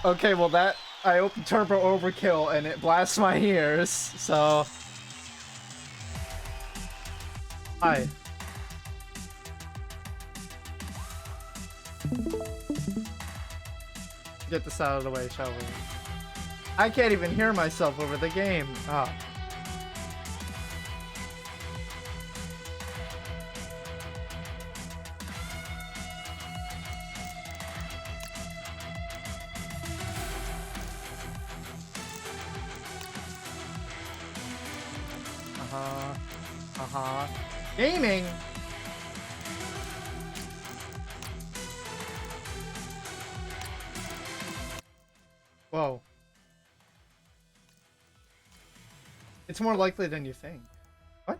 Okay, well that I opened Turbo Overkill and it blasts my ears. So, hi. Get this out of the way, shall we? I can't even hear myself over the game. Ah. Uh-huh. Uh-huh. Gaming! Whoa. It's more likely than you think. What?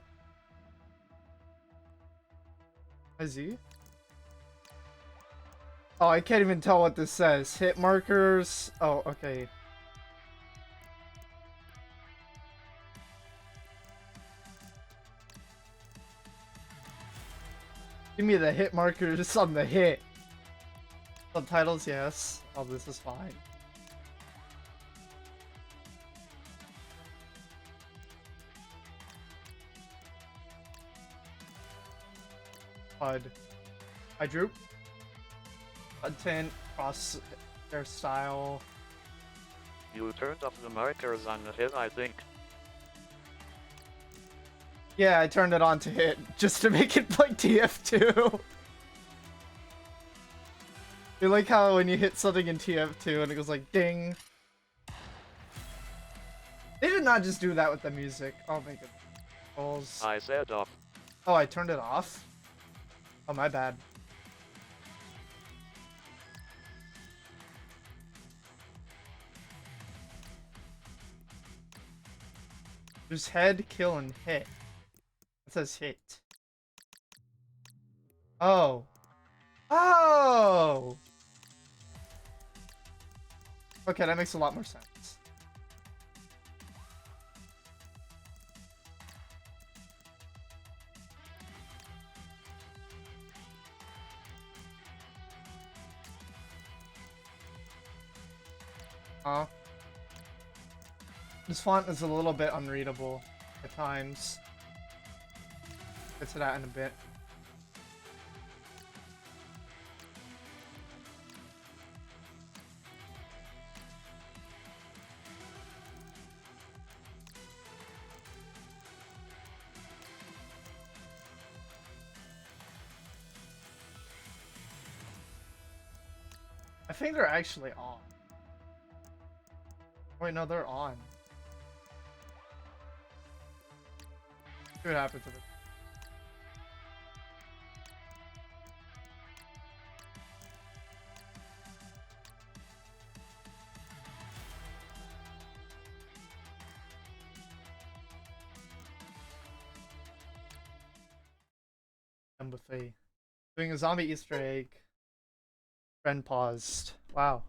Is he? Oh, I can't even tell what this says. Hit markers. Oh, okay. Give me the hit markers on the hit. Subtitles, yes. Oh, this is fine. HUD. I droop. HUD tint. Cross their style. You turned off the markers on the hit, I think. Yeah, I turned it on to hit just to make it like TF2. You like how when you hit something in TF2 and it goes like ding. They did not just do that with the music. Oh my goodness. I said off. Oh, I turned it off? Oh, my bad. There's head, kill, and hit. It says hit. Oh. Oh! Okay, that makes a lot more sense. This font is a little bit unreadable at times. Get to that in a bit. I think they're actually on. Wait, no, they're on. See what happened to them. Buffet. Doing a zombie Easter egg. Friend paused. Wow.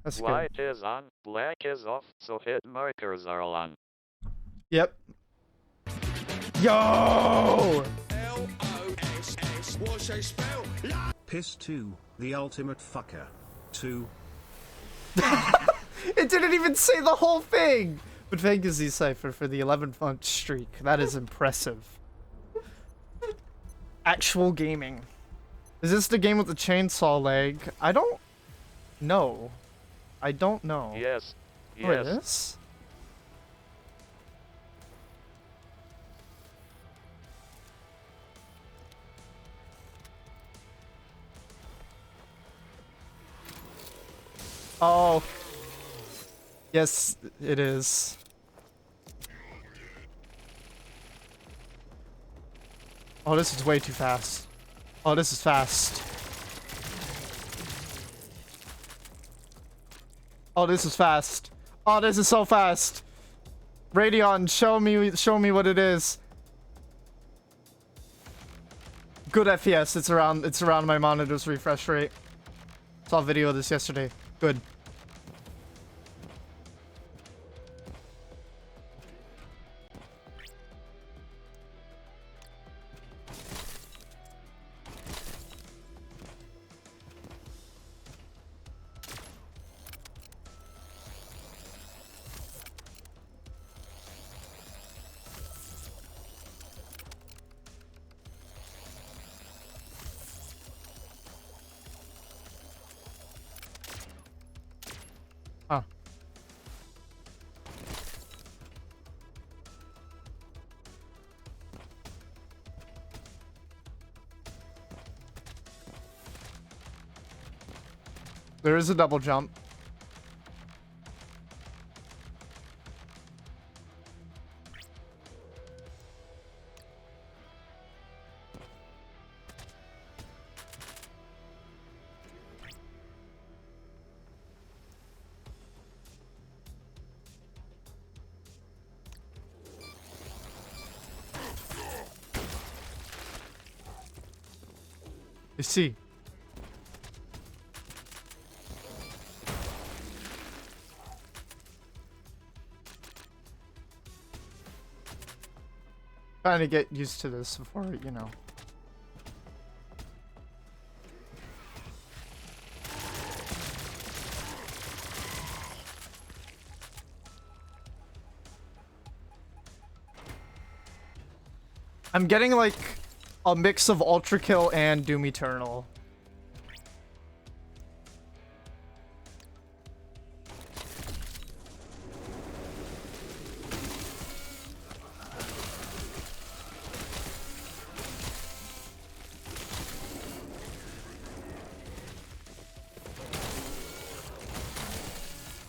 That's good. White is on, black is off, so hit markers are on. Yep. Yo! L-O-S-S, what's a spell? Piss 2, the ultimate fucker. 2. It didn't even say the whole thing! But thank you, Z-Cypher, for the 11-month streak. That is impressive. Actual gaming. Is this the game with the chainsaw leg? I don't know. I don't know. Yes. Oh, it Yes. is? Oh. Yes, it is. Oh, this is way too fast. Oh, this is fast. Oh, this is fast. Oh, this is so fast. Radeon, show me what it is. Good FPS. It's around my monitor's refresh rate. Saw a video of this yesterday. Good. There is a double jump. You see. Trying to get used to this before, you know. I'm getting like a mix of Overkill and Doom Eternal.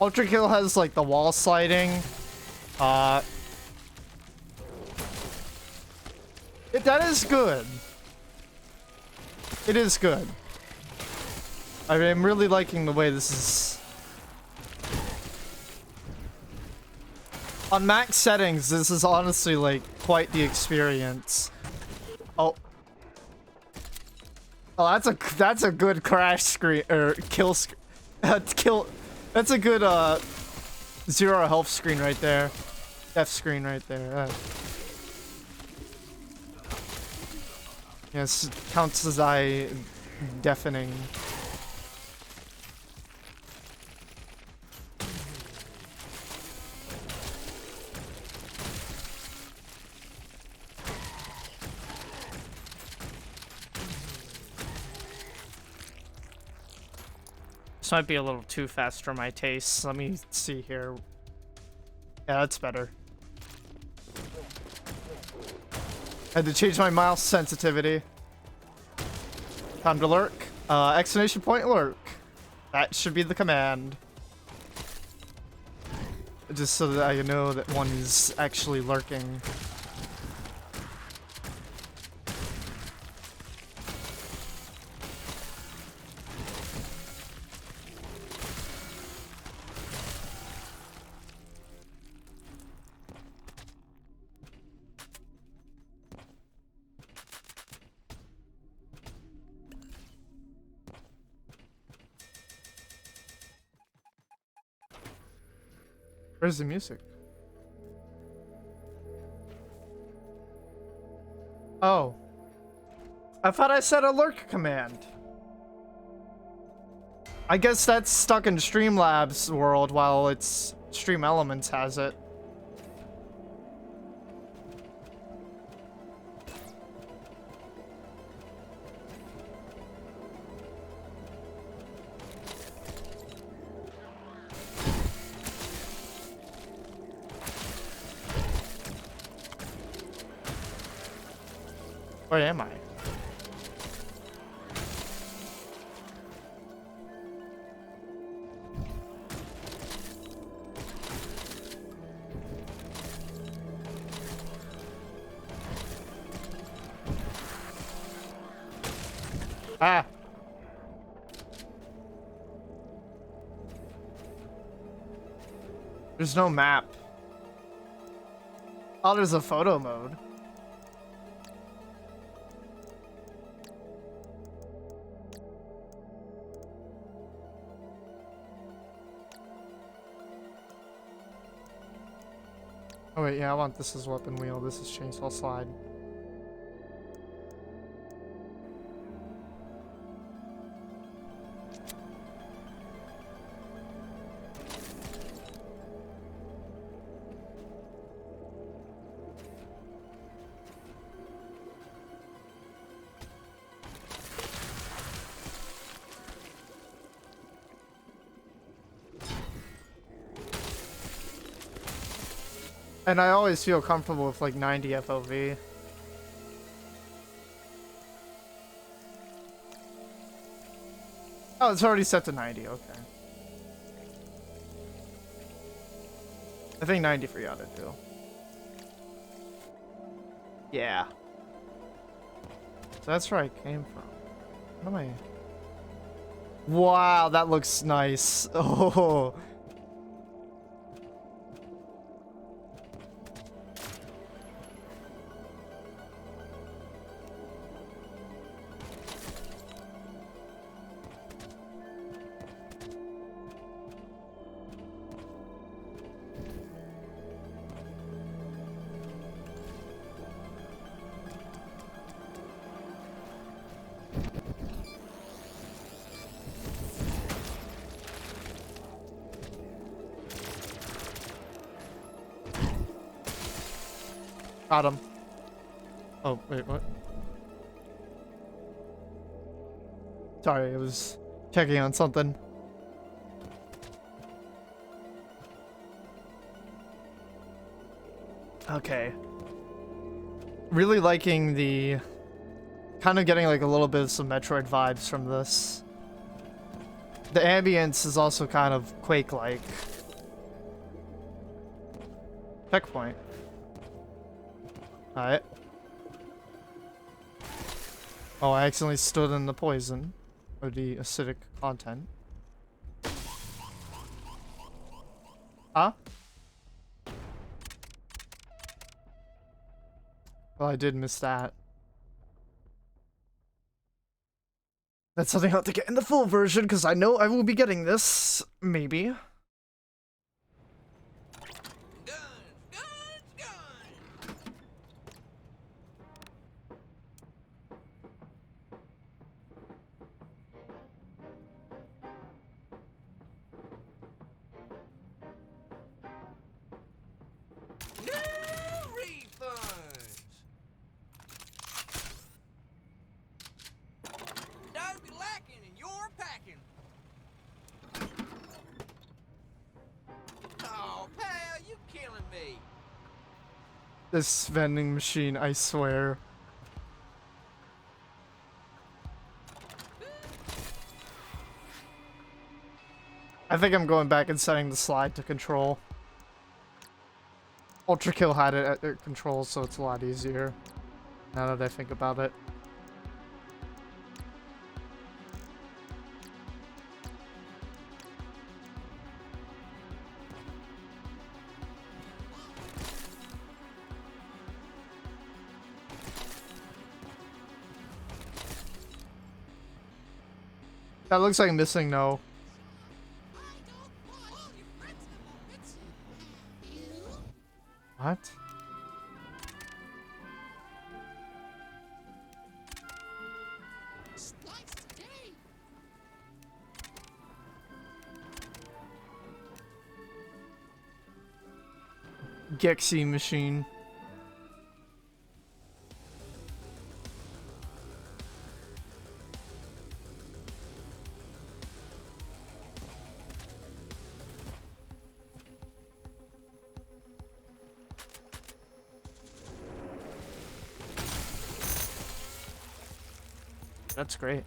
Overkill has like the wall sliding. That is good. It is good. I'm really liking the way this is. On max settings, this is honestly like quite the experience. Oh. Oh, that's a good crash screen or kill kill. That's a good 0 health screen right there. Death screen right there. Yes, counts as eye deafening. This might be a little too fast for my taste. Let me see here. Yeah, that's better. Had to change my mouse sensitivity. Time to lurk. Exclamation point lurk. That should be the command. Just so that I know that one is actually lurking. Where's the music? Oh. I thought I said a lurk command. I guess that's stuck in Streamlabs world while it's Stream Elements has it. Where am I? Ah! There's no map. Oh, there's a photo mode. Oh wait, yeah, I want this as weapon wheel. This is chainsaw slide. And I always feel comfortable with like 90 FOV. Oh, it's already set to 90. Okay. I think 90 for Yada too. Yeah. So that's where I came from. What am I? Wow, that looks nice. Oh. Got him. Oh, wait, what? Sorry, I was checking on something. Okay. Really liking the... Kind of getting like a little bit of some Metroid vibes from this. The ambience is also kind of Quake-like. Checkpoint. Alright. Oh, I accidentally stood in the poison. Or the acidic content. Huh? Well, I did miss that. That's something I'll have to get in the full version, because I know I will be getting this. Maybe. This vending machine, I swear. I think I'm going back and setting the slide to control. Ultrakill had it at control, so it's a lot easier. Now that I think about it. That looks like missing no. What? Gexy machine. That's great.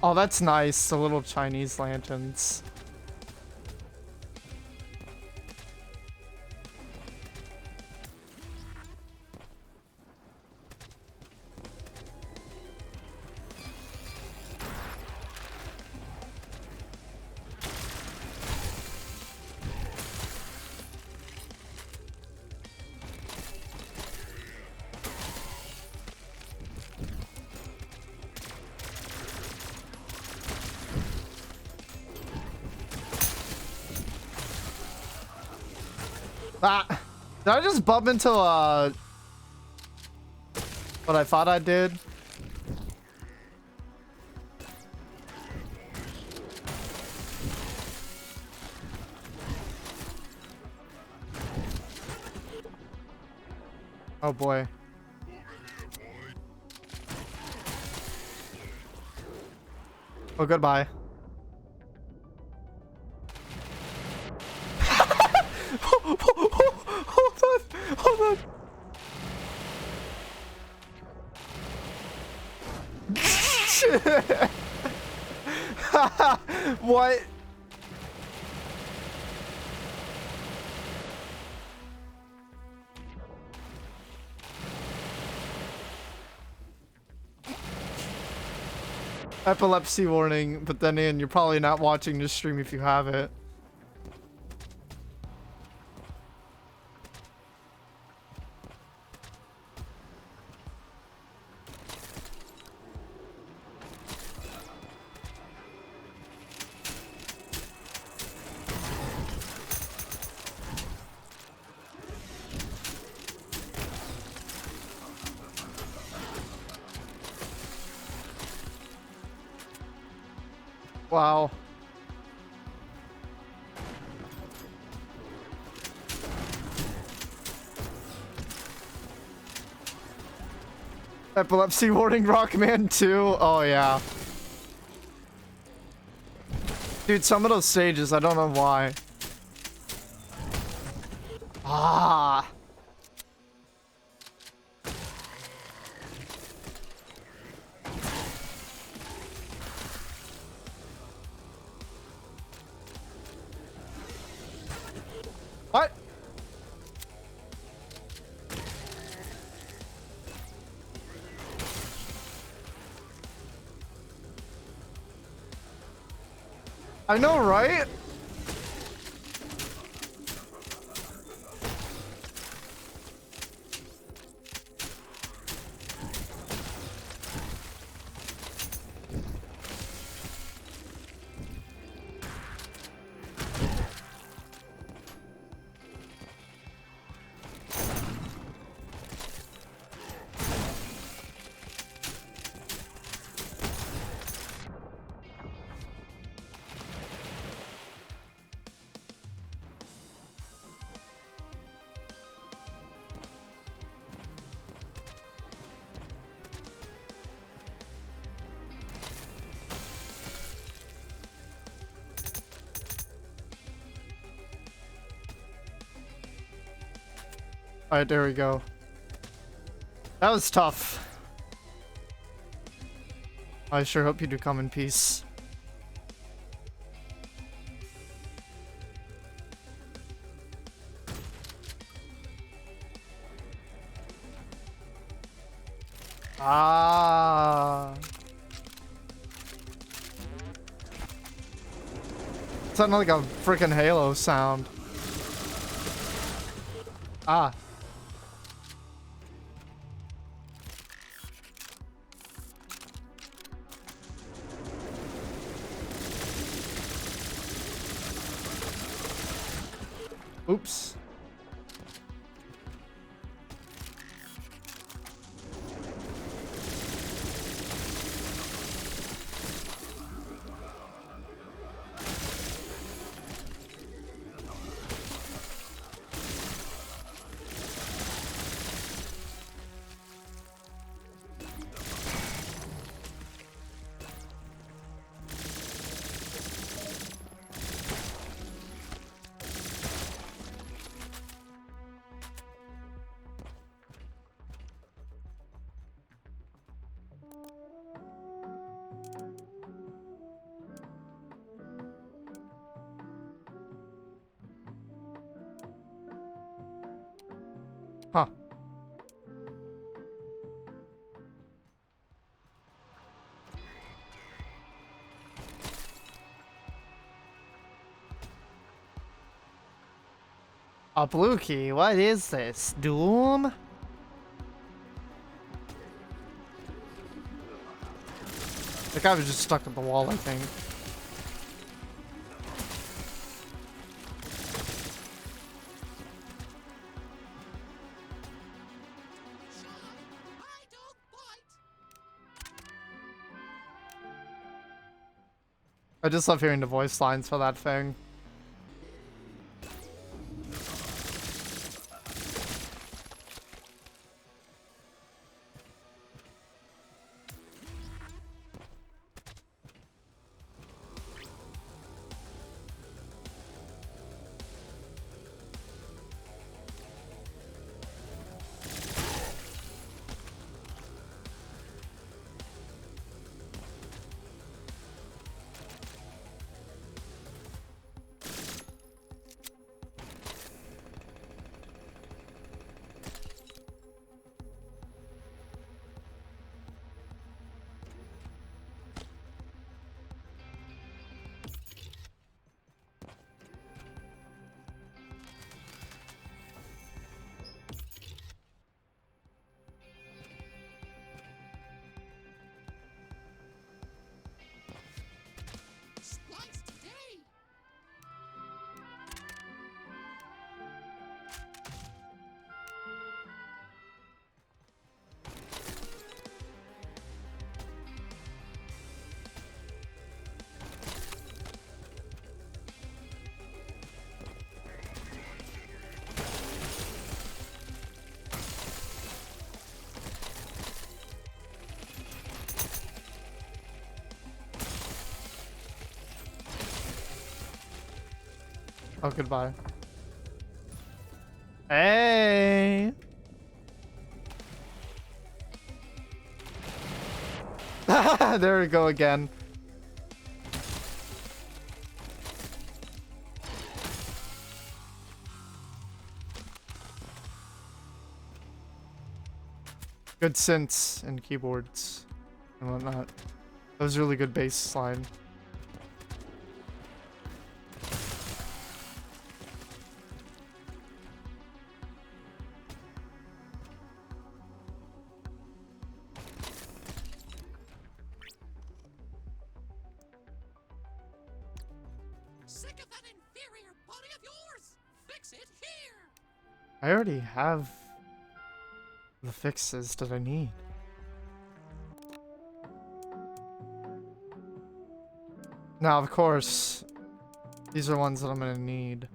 Oh, that's nice. The little Chinese lanterns. Ah, did I just bump into what I thought I did? Oh boy. Oh, goodbye. Hold on. Hold on. What? Epilepsy warning, but then Ian, you're probably not watching this stream if you have it. Wow. Epilepsy warning, Rockman 2. Oh, yeah. Dude, some of those stages, I don't know why. Ah. What? I know, right? Alright, there we go. That was tough. I sure hope you do come in peace. Ah. Sounded like a freaking Halo sound. Ah. Oops. Huh. A blue key? What is this? Doom? The guy was just stuck at the wall, I think. I just love hearing the voice lines for that thing. Oh, goodbye. Hey! There we go again. Good synths and keyboards and whatnot. That was really good bass line. Sick of that inferior body of yours! Fix it here! I already have the fixes that I need. Now, of course, these are ones that I'm gonna need.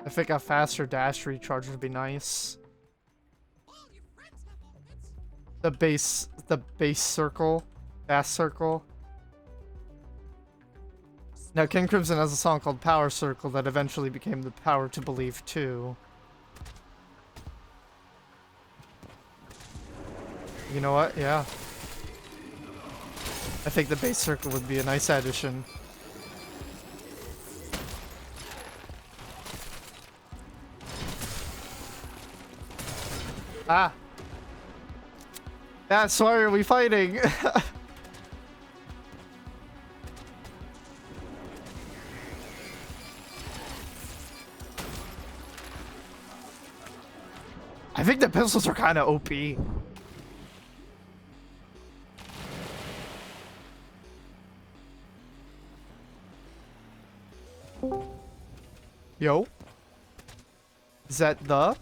I think a faster dash recharge would be nice. All your friends have outfits. The base circle, bass circle. Now, King Crimson has a song called Power Circle that eventually became the Power to Believe 2. You know what? Yeah. I think the base circle would be a nice addition. Ah! That's why are we fighting? I think the pistols are kind of OP. Yo. Is that the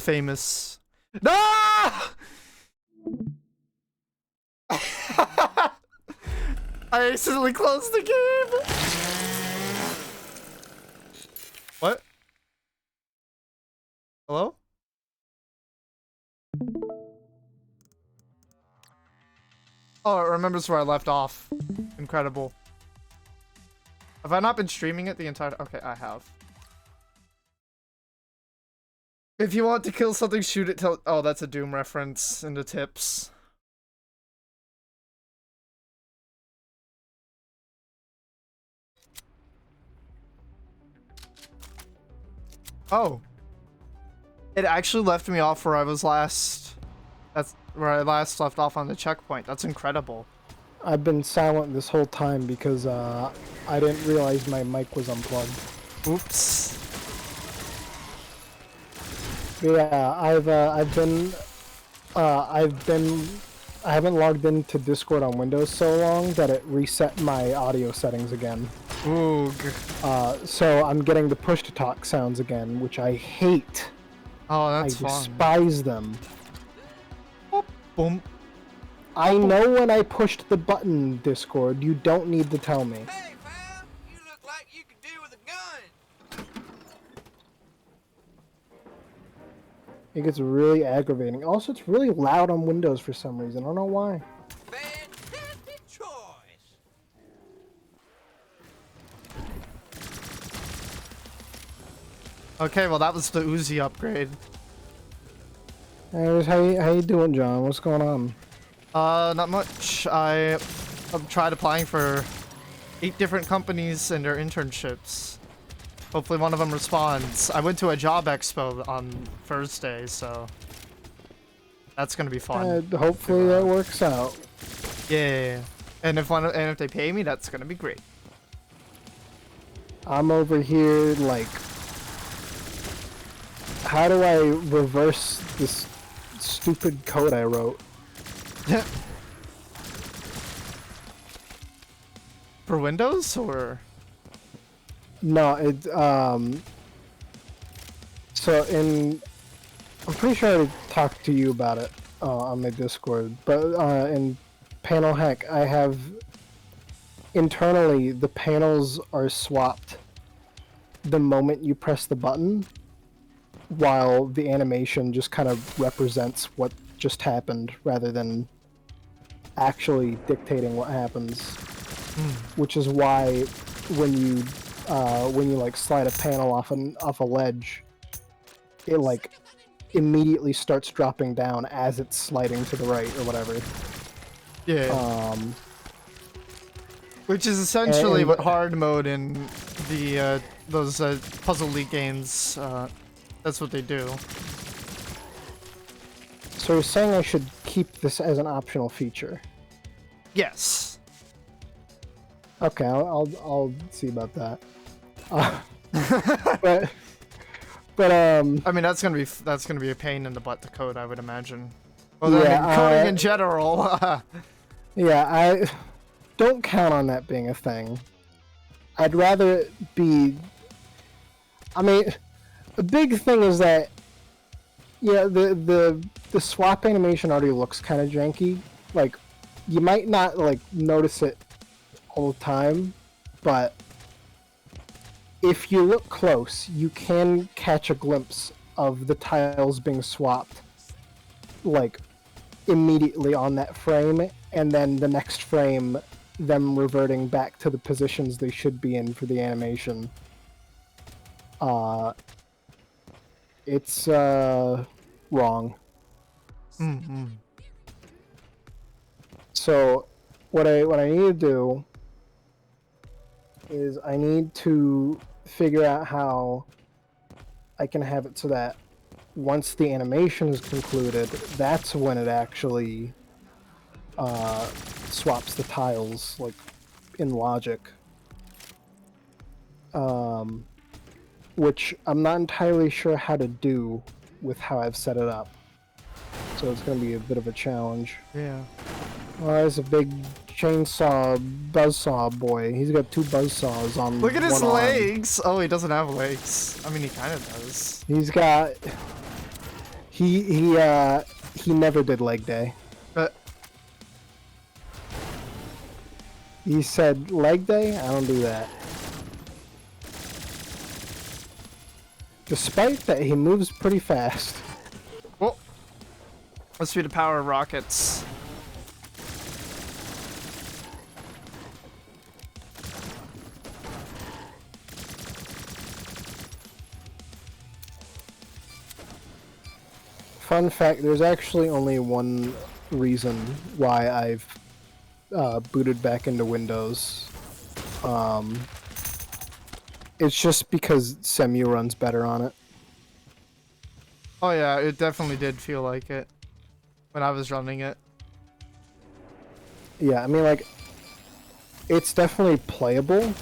famous... No! I accidentally closed the game. What? Hello? Oh, it remembers where I left off. Incredible. Have I not been streaming it the entire... Okay, I have. If you want to kill something, shoot it till... Oh, that's a Doom reference in the tips. Oh. It actually left me off where I was last. That's where I last left off on the checkpoint. That's incredible. I've been silent this whole time because I didn't realize my mic was unplugged. Oops. Yeah, I haven't logged into Discord on Windows so long that it reset my audio settings again. Oog. So I'm getting the push to talk sounds again, which I hate. Oh, that's I fun. despise them. Boop, boom. I know when I pushed the button, Discord. You don't need to tell me. Hey, pal! You look like you could do with a gun! It gets really aggravating. Also, it's really loud on Windows for some reason. I don't know why. Fantastic choice! Okay, well that was the Uzi upgrade. Hey, how you doing, John? What's going on? Not much. I've tried applying for 8 different companies and their internships. Hopefully one of them responds. I went to a job expo on Thursday, so that's gonna be fun. Hopefully that works out. Yeah, and if they pay me, that's gonna be great. I'm over here like, how do I reverse this stupid code I wrote? For Windows or? No, so I'm pretty sure I talked to you about it on the Discord, but in panel hack, I have internally the panels are swapped the moment you press the button, while the animation just kind of represents what just happened rather than actually dictating what happens. Which is why when you like slide a panel off a ledge, it like immediately starts dropping down as it's sliding to the right or whatever. Yeah. Which is essentially what hard mode in the those Puzzle League games. That's what they do. So you're saying I should keep this as an optional feature? Yes. Okay, I'll see about that. But I mean, that's gonna be a pain in the butt to code, I would imagine. Well, then coding in general. yeah, I don't count on that being a thing. I'd rather it be. I mean, a big thing is that the swap animation already looks kind of janky. Like, you might not like notice it all the time, but if you look close, you can catch a glimpse of the tiles being swapped, like, immediately on that frame, and then the next frame, them reverting back to the positions they should be in for the animation. It's, wrong. Mm-hmm. So, what I need to do is I need to figure out how I can have it so that once the animation is concluded, that's when it actually swaps the tiles, like, in logic. Which I'm not entirely sure how to do with how I've set it up. So it's going to be a bit of a challenge. Yeah. Oh, there's a big chainsaw buzzsaw boy. He's got 2 buzzsaws on. Look at his one arm. legs. Oh, he doesn't have legs. I mean, he kind of does. He's got. He never did leg day. But He said leg day. I don't do that. Despite that, he moves pretty fast. well, must be the power of rockets. Fun fact, there's actually only one reason why I've booted back into Windows. It's just because Semu runs better on it. Oh yeah, it definitely did feel like it when I was running it. Yeah, I mean, like, it's definitely playable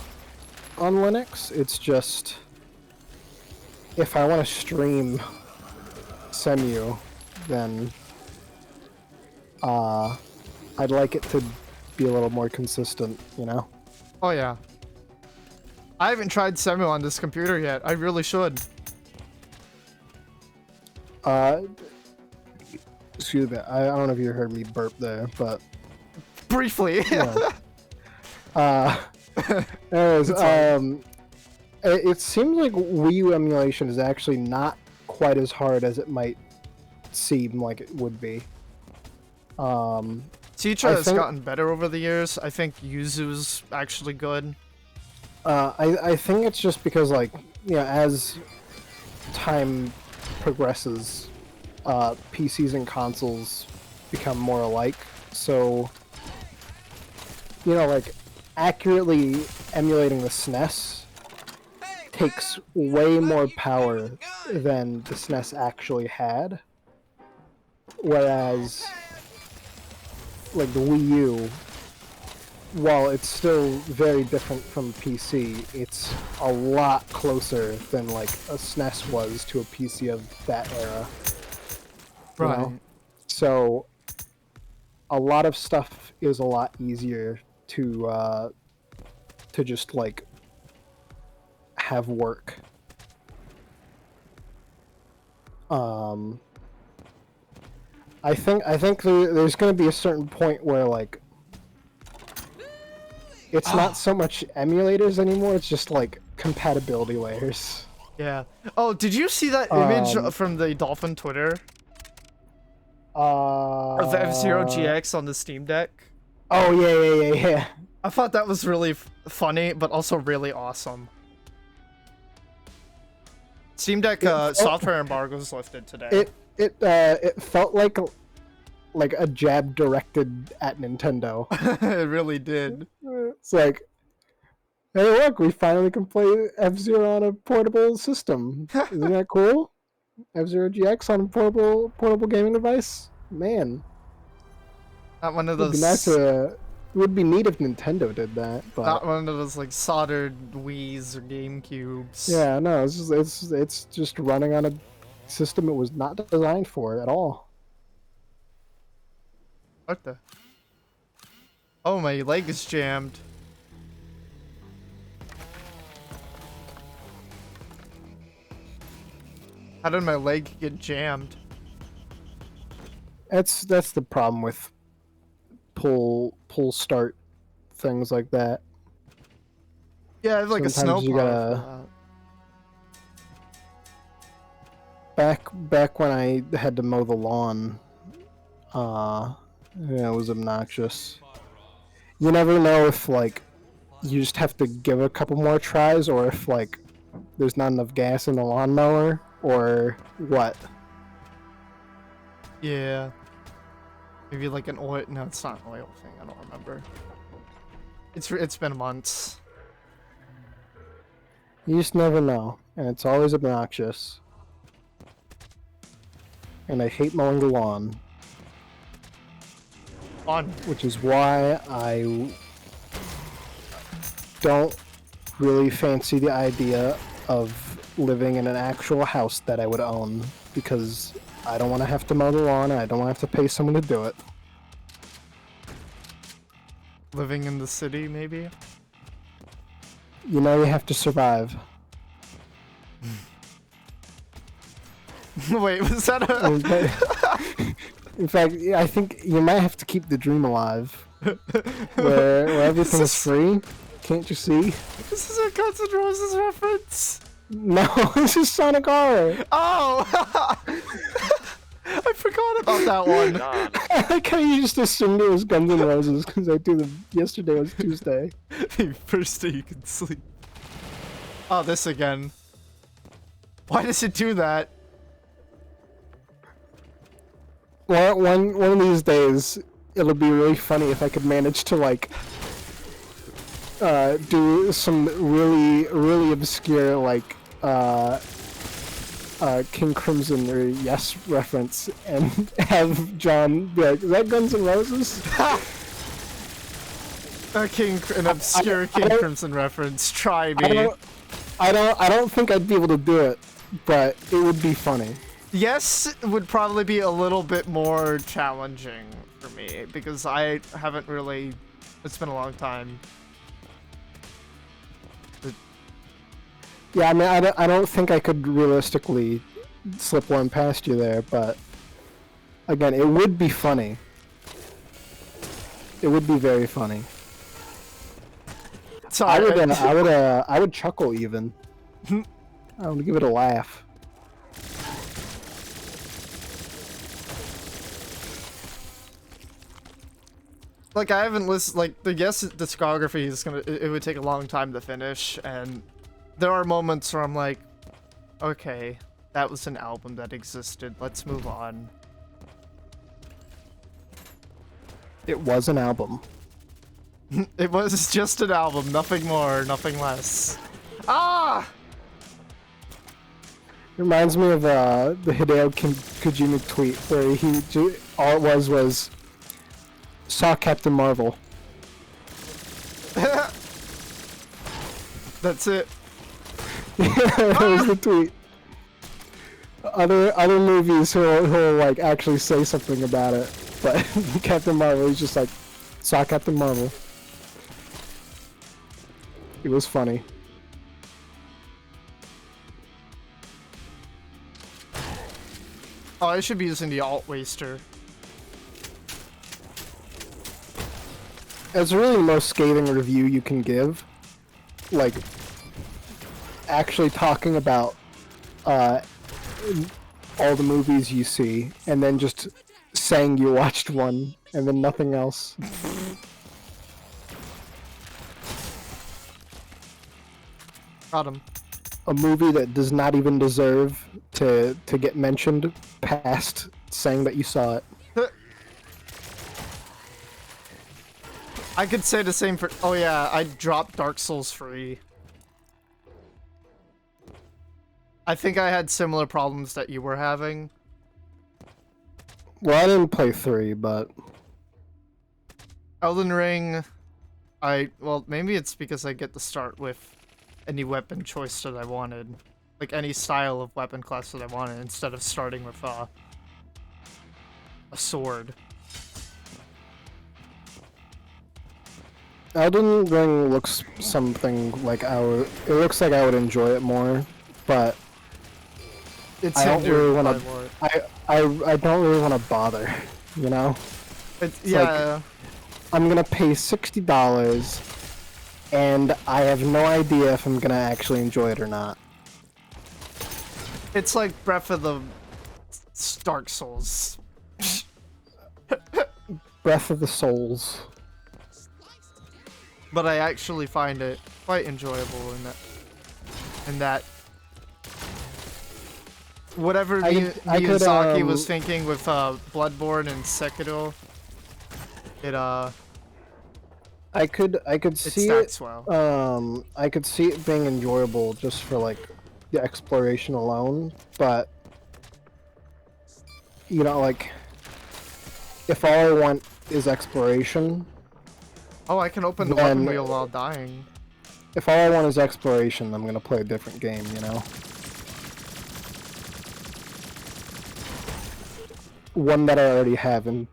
on Linux. It's just, if I want to stream Semu, then I'd like it to be a little more consistent, you know? Oh yeah. I haven't tried Semu on this computer yet. I really should. Excuse me, I don't know if you heard me burp there, but Briefly. yeah. Anyways, it seems like Wii U emulation is actually not quite as hard as it might seem like it would be. Teacher has gotten better over the years. I think Yuzu's actually good. I think it's just because, like, you know, as time progresses, PCs and consoles become more alike. So, you know, like, accurately emulating the SNES takes way more power than the SNES actually had. Whereas, like, the Wii U, while it's still very different from PC, it's a lot closer than, like, a SNES was to a PC of that era. You Right. know? So, a lot of stuff is a lot easier to just, like, have work. I think there's going to be a certain point where, like, it's not so much emulators anymore, it's just, like, compatibility layers. Yeah. Oh, did you see that image from the Dolphin Twitter? Of F-Zero GX on the Steam Deck. Oh yeah. I thought that was really funny, but also really awesome. Steam Deck software embargoes lifted today. It felt like a jab directed at Nintendo. It really did. It's like, hey, look, we finally can play F-Zero on a portable system. Isn't that cool? F-Zero GX on a portable gaming device? Man. Not one of It would those. be nice it would be neat if Nintendo did that, but Not one of those like soldered Wii's or GameCubes. yeah, no, it's just running on a system it was not designed for at all. What the? Oh, my leg is jammed. How did my leg get jammed? That's the problem with pull start things like that. Yeah, I have like Sometimes a you snow gotta- Back when I had to mow the lawn, yeah, it was obnoxious. You never know if like you just have to give it a couple more tries, or if like there's not enough gas in the lawnmower, or what. Yeah. Maybe like an oil. No, it's not an oil thing. I don't remember. It's been months. You just never know, and it's always obnoxious. And I hate mowing the lawn, On. which is why I don't really fancy the idea of living in an actual house that I would own, because I don't want to have to mow the lawn, and I don't want to have to pay someone to do it. Living in the city, maybe? You know, you have to survive. Wait, was that a... In fact, I think you might have to keep the dream alive, where everything is free. Can't you see? This is a Guns N' Roses reference! No, this is Sonic R. Oh! I forgot about that one. God. I like how you just assumed it was Guns N' Roses because I do them. Yesterday was Tuesday. The first day you can sleep. Oh, this again. Why does it do that? Well, one of these days, it'll be really funny if I could manage to like do some really obscure like King Crimson or Yes reference, and have John be like, "Is that Guns N' Roses?" An obscure King Crimson reference. Try me. I don't think I'd be able to do it, but it would be funny. Yes would probably be a little bit more challenging for me, because I haven't really... It's been a long time. Yeah, I mean, I don't think I could realistically slip one past you there, but again, it would be funny. It would be very funny. Sorry. I would chuckle even. I would give it a laugh. Like, I haven't listened... Like, the Yes discography is gonna... It would take a long time to finish, and there are moments where I'm like, okay, that was an album that existed. Let's move on. It was an album. It was just an album, nothing more, nothing less. Ah! It reminds me of the Hideo Kojima tweet where all it was saw Captain Marvel. That's it. That was the tweet. Other movies who'll like actually say something about it, but Captain Marvel is just like, saw Captain Marvel. It was funny. Oh, I should be using the alt waster. It's really the most scathing review you can give. Like, actually talking about all the movies you see, and then just just saying you watched one and then nothing else. Got him. A movie that does not even deserve to get mentioned past saying that you saw it. I could say the same for. Oh yeah, I dropped Dark Souls 3. I think I had similar problems that you were having. Well, I didn't play 3, but Elden Ring, well, maybe it's because I get to start with any weapon choice that I wanted. Like any style of weapon class that I wanted, instead of starting with a sword. Elden Ring looks something like it looks like I would enjoy it more, but It's I don't hindered really by want to. more. I don't really want to bother, you know. Yeah. I'm gonna pay $60, and I have no idea if I'm gonna actually enjoy it or not. It's like Breath of the Dark Souls. Breath of the Souls. But I actually find it quite enjoyable in that whatever Miyazaki was thinking with Bloodborne and Sekiro, I could see stacks it. well. I could see it being enjoyable just for like the exploration alone, but you know, like if all I want is exploration. Oh, I can open the weapon wheel while dying. If all I want is exploration, I'm gonna play a different game, you know? One that I already have and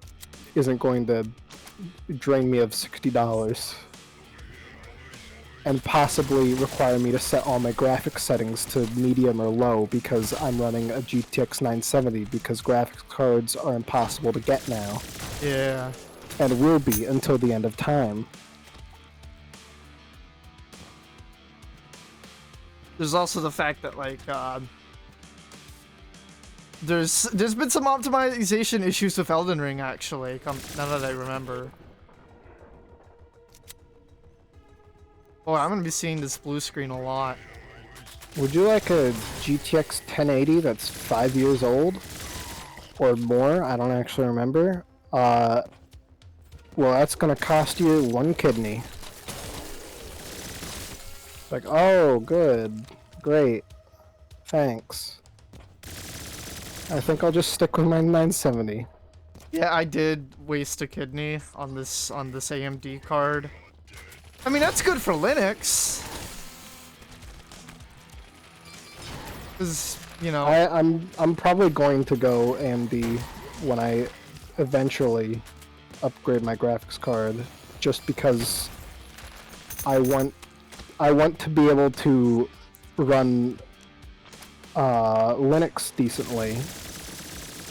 isn't going to drain me of $60. And possibly require me to set all my graphics settings to medium or low because I'm running a GTX 970 because graphics cards are impossible to get now. Yeah. And will be until the end of time. There's also the fact that like there's been some optimization issues with Elden Ring actually. Now that I remember. Oh, I'm gonna be seeing this blue screen a lot. Would you like a GTX 1080 that's 5 years old? Or more? I don't actually remember. Well, that's gonna cost you 1 kidney. Like, oh, good. Great. Thanks. I think I'll just stick with my 970. Yeah, I did waste a kidney on this AMD card. I mean, that's good for Linux. 'Cause, you know, I'm probably going to go AMD when I eventually upgrade my graphics card, just because I want to be able to run Linux decently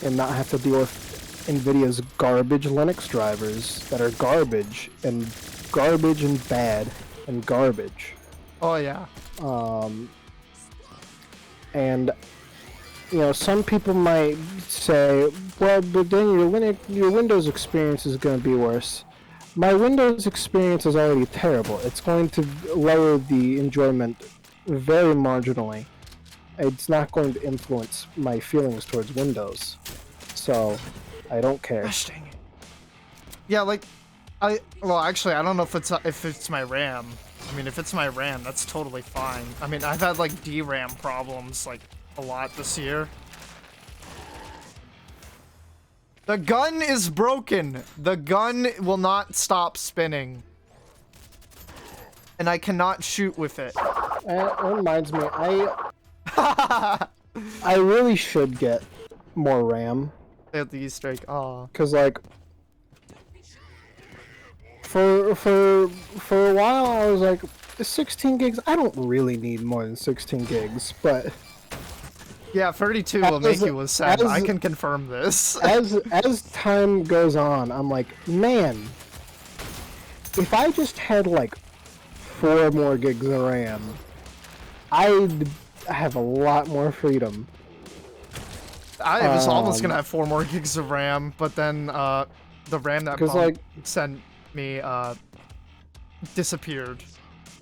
and not have to deal with NVIDIA's garbage Linux drivers that are garbage and bad and garbage. oh yeah. And you know, some people might say, well, but then your Windows experience is going to be worse. My Windows experience is already terrible. It's going to lower the enjoyment very marginally. It's not going to influence my feelings towards Windows. So, I don't care. Gosh dang it. Yeah, like, well, actually, I don't know if it's my RAM. I mean, if it's my RAM, that's totally fine. I mean, I've had, like, DRAM problems, like, a lot this year. The gun is broken. The gun will not stop spinning. And I cannot shoot with it. It reminds me, I really should get more RAM. At the Easter egg. Aw. Cause like, for a while I was like, 16 gigs. I don't really need more than 16 gigs, but Yeah, 32 will make you sad. I can confirm this. as time goes on, I'm like, man, if I just had like 4 more gigs of RAM, I'd have a lot more freedom. I was almost gonna have 4 more gigs of RAM, but then the RAM that Because, Bump like- sent me disappeared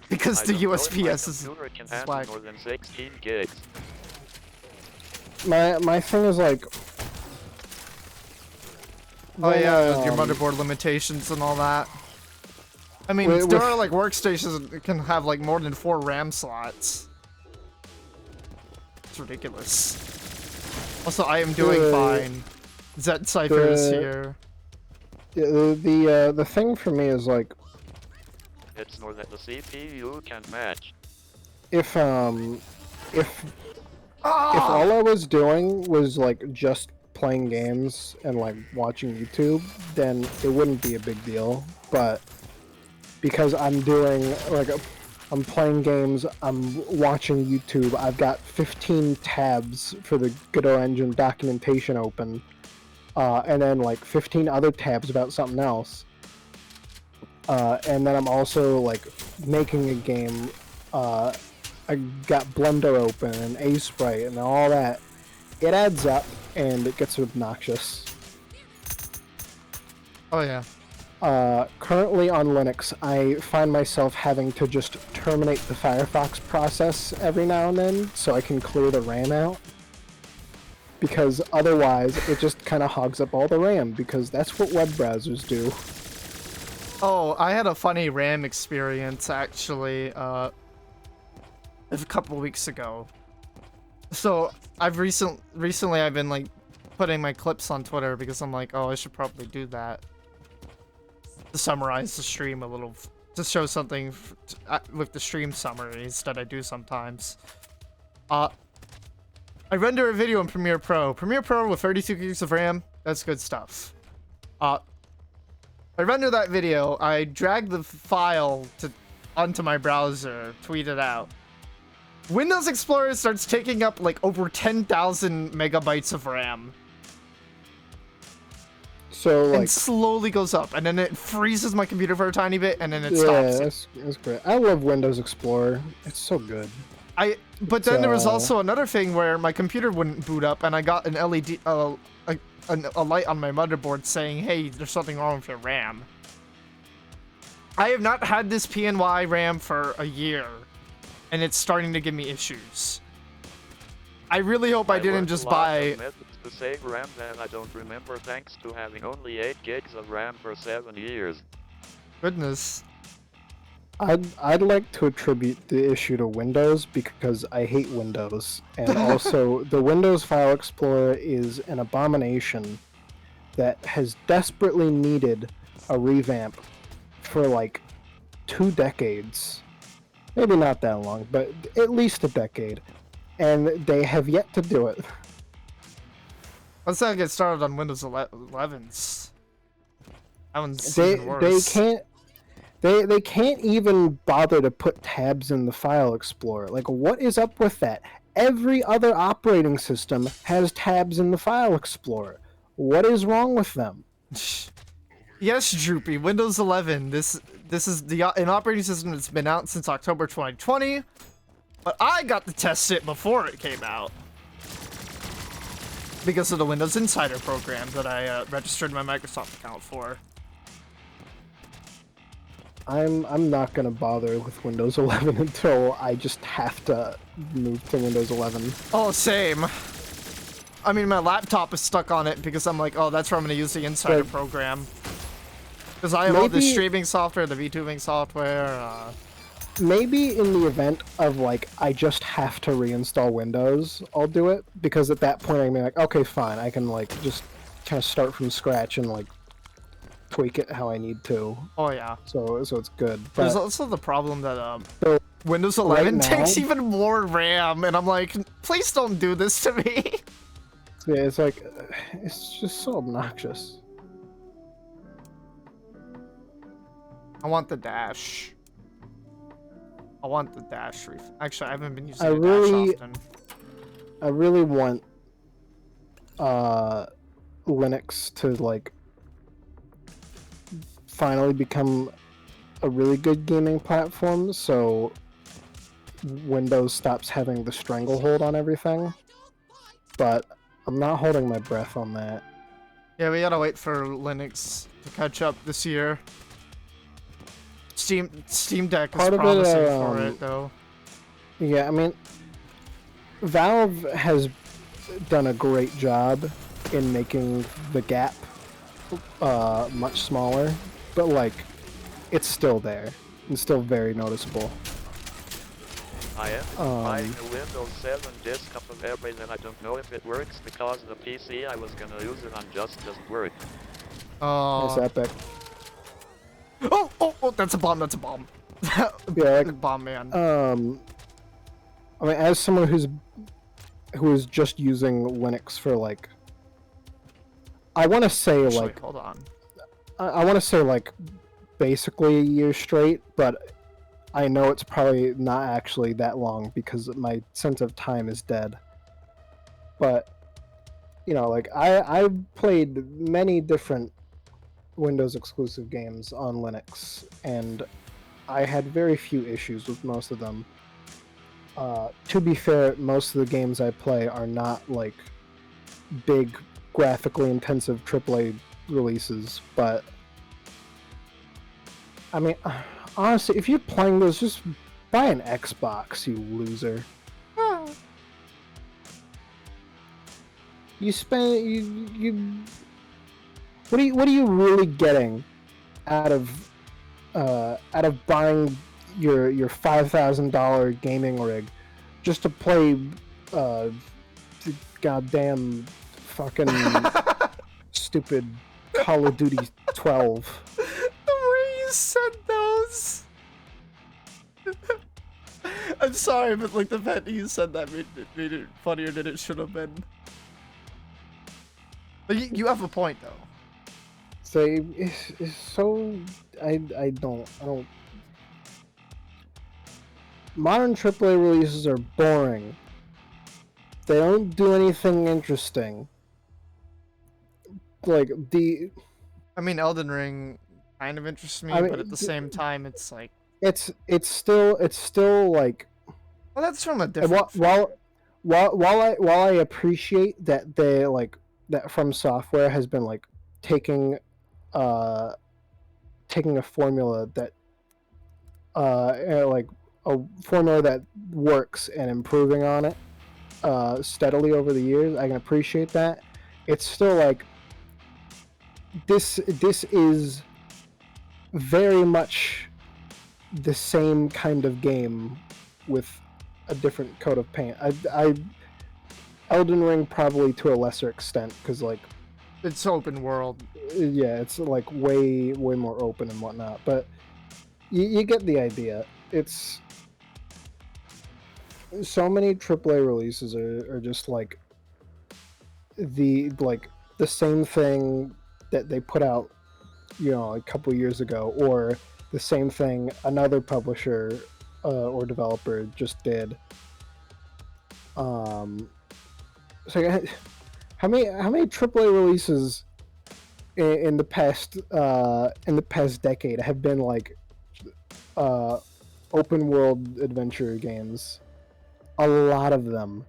because I the don't know if my USPS is computer can handle swag. more than 16 gigs. My thing is like. Oh yeah, your um, motherboard limitations and all that. I mean, With- there are like workstations that can have like more than 4 RAM slots. It's ridiculous. Also, I am doing fine. Zet Cypher is the- here. The thing for me is like It's more than the CPU can match. if all I was doing was like just playing games and like watching YouTube, then it wouldn't be a big deal. But because I'm doing like I'm playing games, I'm watching YouTube, I've got 15 tabs for the Godot engine documentation open, and then like 15 other tabs about something else. And then I'm also like making a game. I got Blender open and A-Sprite and all that. It adds up and it gets obnoxious. Oh yeah. Currently on Linux, I find myself having to just terminate the Firefox process every now and then so I can clear the RAM out. Because otherwise, it just kind of hogs up all the RAM, because that's what web browsers do. Oh, I had a funny RAM experience actually, a couple weeks ago. So I've recently I've been like putting my clips on Twitter because I'm like, oh, I should probably do that to summarize the stream a little, to show something with the stream summaries that I do sometimes. I render a video in Premiere Pro. Premiere Pro with 32 gigs of RAM, that's good stuff. I render that video, I drag the file onto my browser, tweet it out. Windows Explorer starts taking up like over 10,000 megabytes of RAM. So like, And slowly goes up, and then it freezes my computer for a tiny bit, and then it yeah, stops. that's great. I love Windows Explorer. It's so good. But then there was So- also another thing where my computer wouldn't boot up, and I got an LED, a light on my motherboard saying, "Hey, there's something wrong with your RAM." I have not had this PNY RAM for a year, and it's starting to give me issues. I really hope I didn't learned just a lot buy. of methods to save RAM that I don't remember thanks to having only 8 gigs of RAM for 7 years. Goodness. I'd like to attribute the issue to Windows because I hate Windows, and also the Windows File Explorer is an abomination that has desperately needed a revamp for like 2 decades. Maybe not that long, but at least a decade, and they have yet to do it. Let's not get started on Windows 11s. That one's They even worse. they can't even bother to put tabs in the File Explorer. Like, what is up with that? Every other operating system has tabs in the File Explorer. What is wrong with them? Yes, Droopy. Windows 11. This is an operating system that's been out since October 2020, but I got to test it before it came out because of the Windows Insider program that I registered my Microsoft account for. I'm not gonna bother with Windows 11 until I just have to move to Windows 11. Oh, same. I mean, my laptop is stuck on it because I'm like, oh, that's where I'm gonna use the Insider But program. Because I have all the maybe- streaming software, the VTubing software. Maybe in the event of like I just have to reinstall Windows, I'll do it, because at that point I'm like, okay, fine, I can like just kind of start from scratch and like tweak it how I need to. Oh yeah. So it's good. There's But also the problem that So, Windows 11 right takes now- even more RAM, and I'm like, please don't do this to me. yeah, it's like it's just so obnoxious. I want the dash. I want the dash. Actually, I haven't been using I the really- dash often. I really want Linux to like finally become a really good gaming platform, so Windows stops having the stranglehold on everything. But I'm not holding my breath on that. Yeah, we gotta wait for Linux to catch up this year. Steam Deck is Part of it, promising for it though. Yeah, I mean, Valve has done a great job in making the gap much smaller, but like, it's still there. It's still very noticeable. I am buying a Windows 7 desktop of everything. I don't know if it works because the PC I was gonna use it on just doesn't work. It's epic. Oh, that's a bomb, that's a bomb. Yeah, like, bomb man. I mean, as someone who is just using Linux for like, I want to say Actually, like, hold on. I want to say like, basically a year straight, but I know it's probably not actually that long because my sense of time is dead. But, you know, like, I played many different Windows exclusive games on Linux, and I had very few issues with most of them. To be fair, most of the games I play are not like big, graphically intensive AAA releases, but I mean, honestly, if you're playing those, just buy an Xbox, you loser. You spend you. What are you really getting out of buying your $5,000 gaming rig just to play the goddamn fucking stupid Call of Duty 12? The way you said those. I'm sorry, but like the fact that you said that made it funnier than it should have been. But you have a point though. So it's so I don't. Modern AAA releases are boring. They don't do anything interesting. Like I mean, Elden Ring kind of interests me, I mean, but at the same time, it's like it's still like, well, that's from a different. while I appreciate that they like that From Software has been like taking a formula that like a formula that works and improving on it steadily over the years. I can appreciate that. It's still like this is very much the same kind of game with a different coat of paint. Elden Ring probably to a lesser extent because like It's open world. yeah, it's like way more open and whatnot. But you get the idea. It's so many AAA releases are just like the same thing that they put out, you know, a couple years ago, or the same thing another publisher or developer just did. So how many AAA releases in the past decade have been like open world adventure games? A lot of them.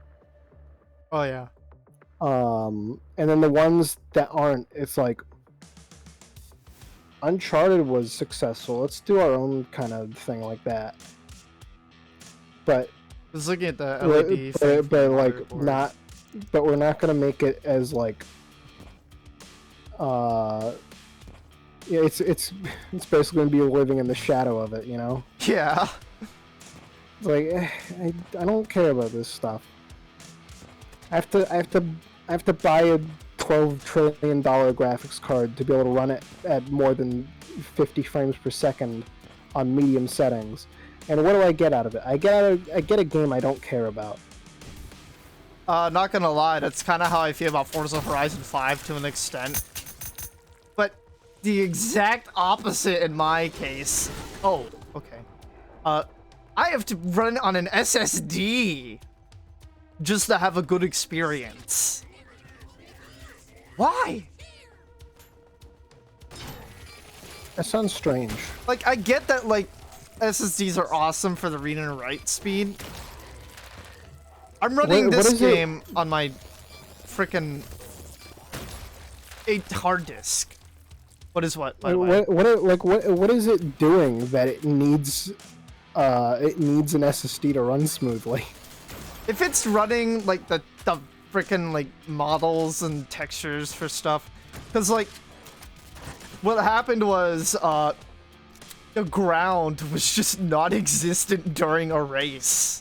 Oh yeah. And then the ones that aren't, it's like Uncharted was successful. Let's do our own kind of thing like that. But I was looking at the LED thing from but the like motherboard. not. But we're not gonna make it as like. Yeah, it's basically gonna be living in the shadow of it, you know. Yeah. It's like I don't care about this stuff. I have to buy a $12 trillion graphics card to be able to run it at more than 50 frames per second on medium settings. And what do I get out of it? I get a game I don't care about. Not gonna lie, that's kind of how I feel about Forza Horizon 5 to an extent. But the exact opposite in my case. Oh, okay. I have to run on an SSD just to have a good experience. Why? That sounds strange. Like, I get that, like, SSDs are awesome for the read and write speed. I'm running this game on my freaking a hard disk. What is what? By the way? What is it doing that it needs an SSD to run smoothly? If it's running like the freaking like models and textures for stuff, because like what happened was the ground was just not existent during a race.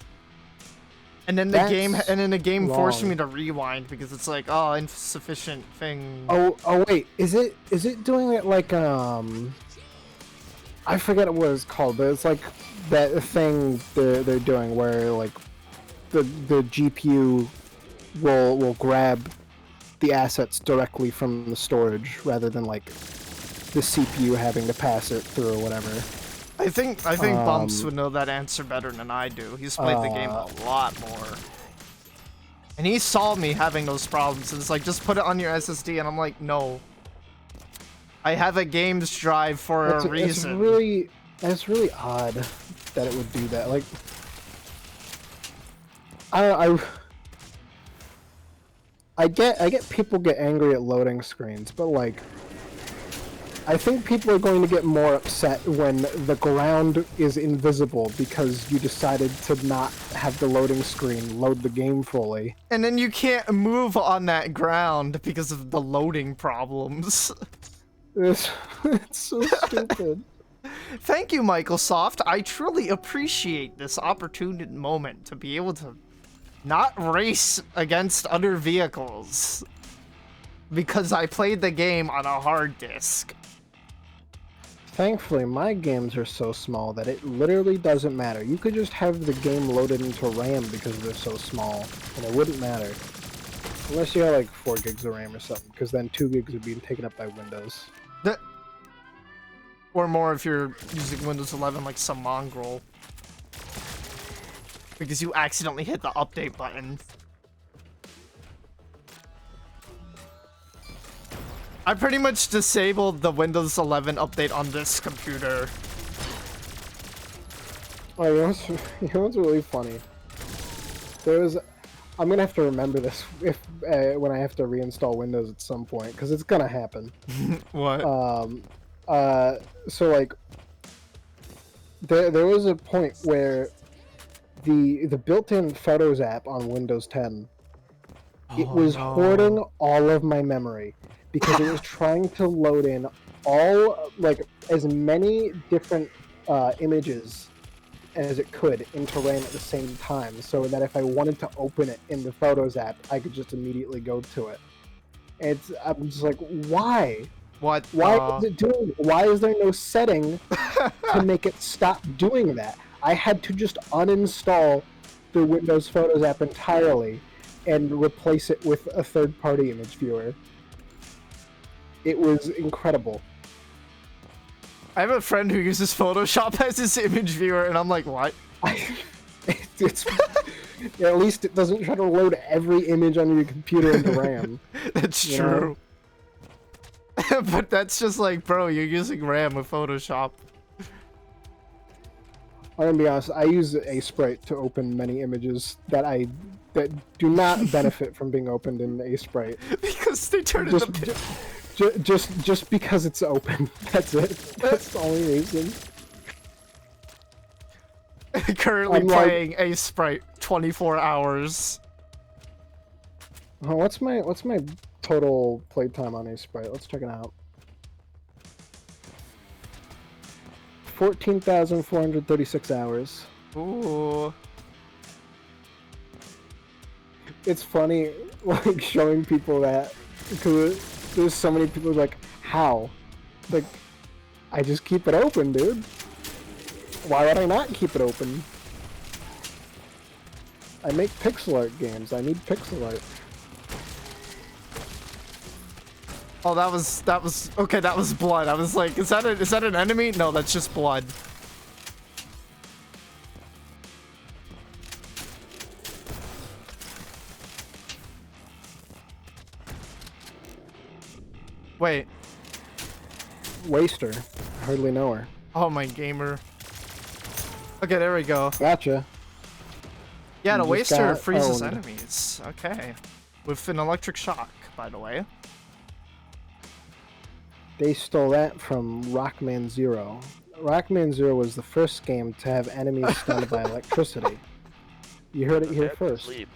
And then the game forced me to rewind because it's like, oh, insufficient thing. Oh wait, is it doing it like I forget what it's called, but it's like that thing they're doing where like the GPU will grab the assets directly from the storage rather than like the CPU having to pass it through or whatever. I think Bumps would know that answer better than I do. He's played the game a lot more. And he saw me having those problems. And it's like, just put it on your SSD. And I'm like, no. I have a games drive for a reason. It's really odd that it would do that. Like, I get people get angry at loading screens, but like, I think people are going to get more upset when the ground is invisible because you decided to not have the loading screen load the game fully. And then you can't move on that ground because of the loading problems. It's so stupid. Thank you, Microsoft. I truly appreciate this opportune moment to be able to not race against other vehicles because I played the game on a hard disk. Thankfully, my games are so small that it literally doesn't matter. You could just have the game loaded into RAM because they're so small, and it wouldn't matter. Unless you had like 4 gigs of RAM or something, because then 2 gigs would be taken up by Windows. Or more if you're using Windows 11 like some mongrel. Because you accidentally hit the update button. I pretty much disabled the Windows 11 update on this computer. Oh, you know what's really funny? I'm gonna have to remember this if when I have to reinstall Windows at some point, because it's gonna happen. What? So like, there was a point where the built-in Photos app on Windows 10, it was hoarding all of my memory because it was trying to load in all, like, as many different images as it could into RAM at the same time, so that if I wanted to open it in the Photos app, I could just immediately go to it. I'm just like, why? What? Why is it doing? Why is there no setting to make it stop doing that? I had to just uninstall the Windows Photos app entirely and replace it with a third-party image viewer. It was incredible. I have a friend who uses Photoshop as his image viewer, and I'm like, what? At least it doesn't try to load every image on your computer into RAM. That's true. But that's just like, bro, you're using RAM with Photoshop. I'm gonna be honest, I use a sprite to open many images that do not benefit from being opened in a sprite. Because they turn into... Just because it's open. That's it. That's the only reason. Currently playing a sprite 24 hours. Oh, what's my total playtime on a sprite? Let's check it out. 14,436 hours. Ooh. It's funny, like, showing people that, because there's so many people like, how? Like, I just keep it open, dude. Why would I not keep it open? I make pixel art games. I need pixel art. Oh, that was okay. That was blood. I was like, is that an enemy? No, that's just blood. Wait. Waster. Hardly know her. Oh, my gamer. Okay, there we go. Gotcha. Yeah, the Waster freezes enemies. Okay. with an electric shock, by the way. They stole that from Rockman Zero. Rockman Zero was the first game to have enemies stunned by electricity. You heard it here Head to first. sleep.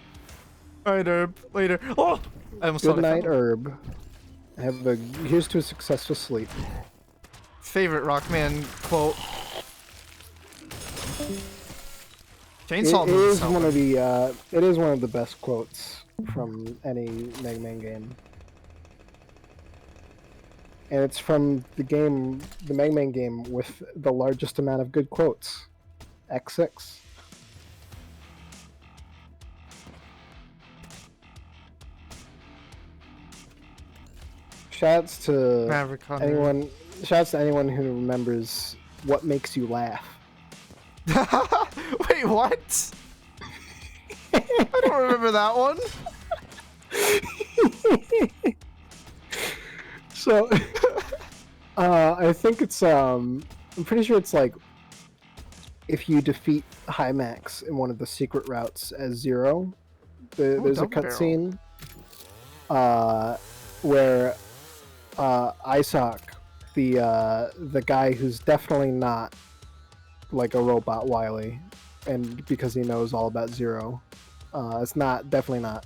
Alright, Herb. Later. Oh! I almost Good thought I night, found him. Herb. Here's to a successful sleep. Favorite Rockman quote. Chainsaw It moves is one of the it is one of the best quotes from any Mega Man game. And it's from the game, the Mega Man game with the largest amount of good quotes. X6. Shouts to Maverick Hunter. anyone. Shouts to anyone who remembers what makes you laugh. Wait, what? I don't remember that one. So, I think it's I'm pretty sure it's like if you defeat Hymax in one of the secret routes as Zero, there's a double barrel. cutscene where Isaac, the guy who's definitely not like a robot Wily, and because he knows all about Zero, it's not definitely not.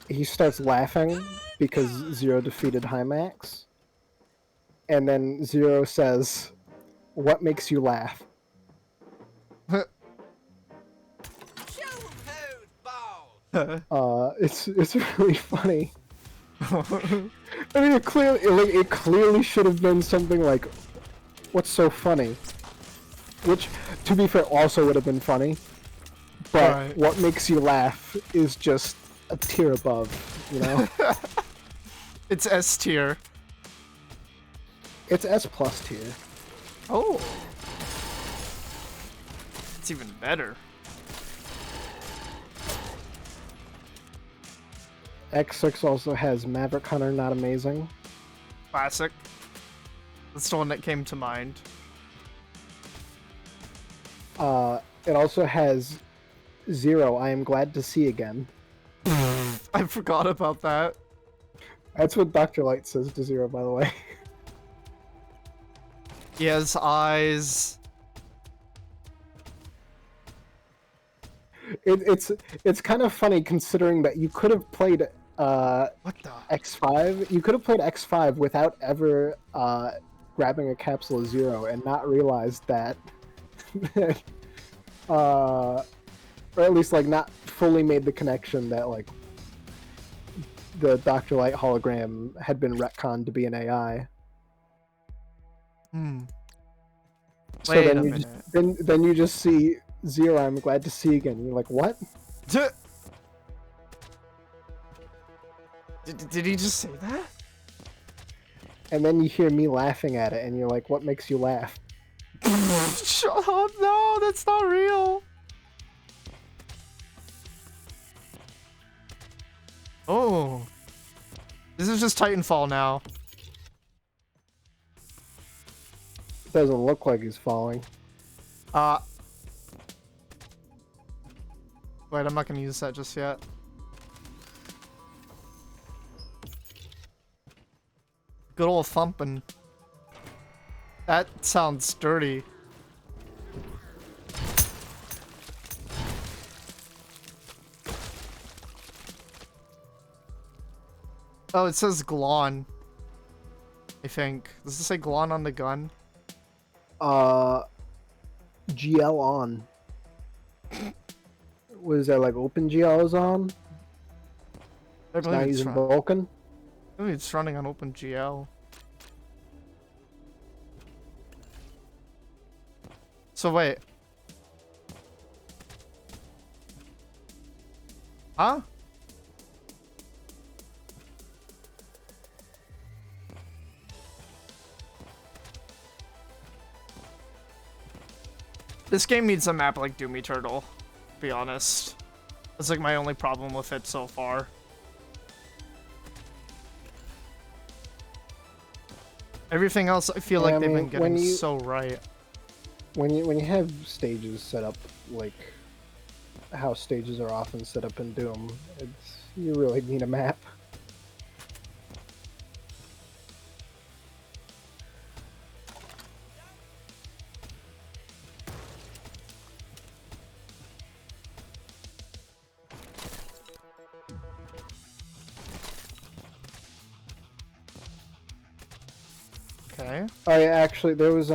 He starts laughing because Zero defeated Hymax, and then Zero says, "What makes you laugh?" Show 'em who's boss. It's really funny. I mean, it clearly should have been something like, "What's so funny?" Which, to be fair, also would have been funny. But Right. what makes you laugh is just a tier above, you know? It's S tier. It's S plus tier. Oh. It's even better. X6 also has Maverick Hunter, not amazing. Classic. That's the one that came to mind. It also has Zero, I am glad to see again. I forgot about that. That's what Dr. Light says to Zero, by the way. He has eyes. It's kind of funny considering that you could have played What the? X5. You could have played X5 without ever grabbing a capsule of Zero and not realized that, or at least like not fully made the connection that like the Dr. Light hologram had been retconned to be an AI. Hmm. So Wait then a you minute. just, then you just see Zero. I'm glad to see again. You're like, what? Did he just say that? And then you hear me laughing at it, and you're like, what makes you laugh? Shut up! No, that's not real. Oh, this is just Titanfall now. Doesn't look like he's falling. Wait, I'm not gonna use that just yet. Good old thumping. That sounds dirty. Oh, it says Glon. I think. Does it say Glon on the gun? GL on. Was that like OpenGL is on? I It's not believe it's, using Vulkan? I believe it's running on OpenGL. So wait. Huh? This game needs a map like Doomy Turtle, to be honest. That's like my only problem with it so far. Everything else, I feel Yeah, like I they've mean, been getting so right. When you have stages set up like how stages are often set up in Doom. You really need a map. Okay. Oh yeah, actually there's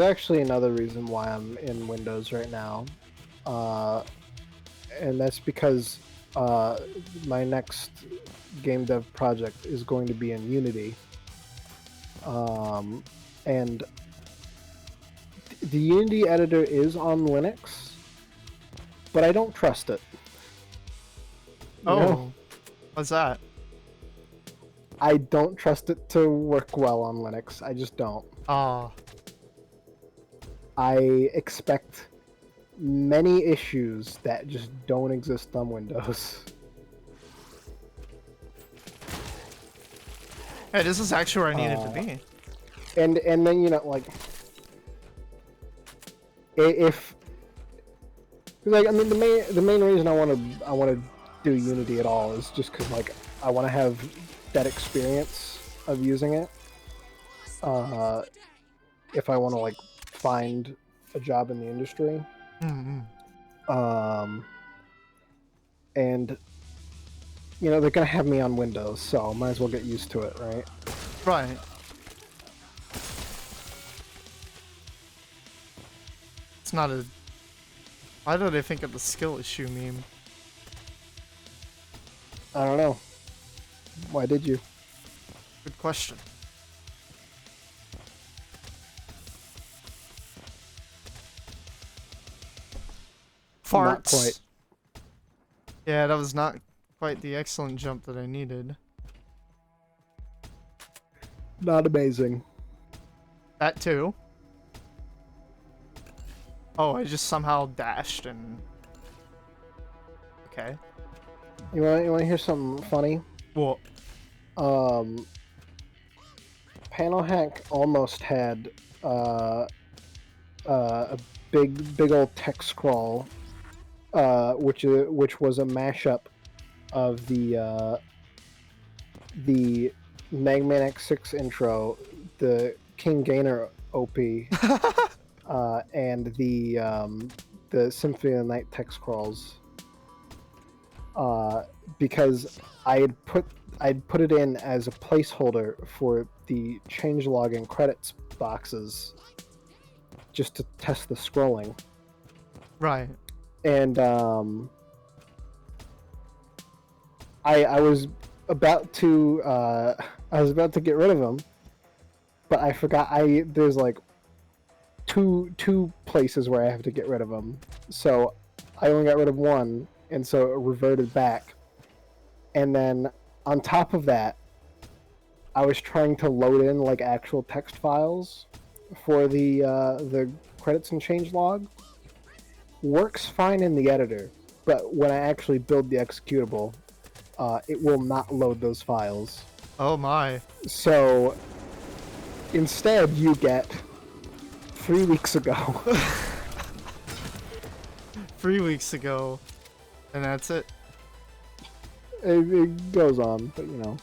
actually another reason why I'm in Windows right now. And that's because my next game dev project is going to be in Unity. And the Unity editor is on Linux, but I don't trust it. You Oh, know? what's that? I don't trust it to work well on Linux. I just don't. Ah, I expect many issues that just don't exist on Windows. hey, this is actually where I needed to be. And then, you know, like, if like, I mean, the main reason I want to do Unity at all is just because, like, I want to have that experience of using it. If I want to, like, find a job in the industry. Mm-hmm. And you know, they're gonna have me on Windows, so might as well get used to it, right? Right. It's not a... Why did I think of the skill issue meme? I don't know. Why did you? Good question. Farts. Not quite. Yeah, that was not quite the excellent jump that I needed. Not amazing. That too. Oh, I just somehow dashed and... Okay. You want to hear something funny? What? Panel Hack almost had a big old text scroll, which was a mashup of the Megman X6 intro, the King Gainer OP, and the Symphony of the Night text scrolls. Because I'd put it in as a placeholder for the changelog and credits boxes, just to test the scrolling. Right. And I was about to get rid of them, but I forgot there's like two places where I have to get rid of them. So I only got rid of one, and so it reverted back. And then on top of that, I was trying to load in like actual text files for the credits and changelog. Works fine in the editor, but when I actually build the executable, it will not load those files. Oh my. So instead, you get 3 weeks ago. 3 weeks ago, and that's it. It goes on, but you know.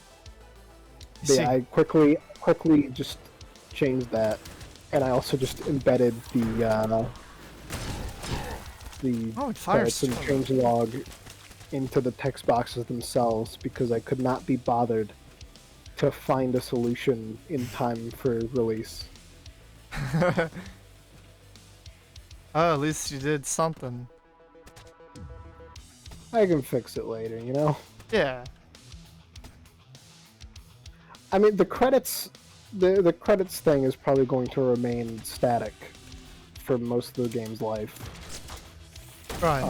But yeah, I quickly just changed that, and I also just embedded the credits and changelog into the text boxes themselves, because I could not be bothered to find a solution in time for release. Oh, at least you did something. I can fix it later, you know? Yeah. I mean, the credits thing is probably going to remain static for most of the game's life. Right.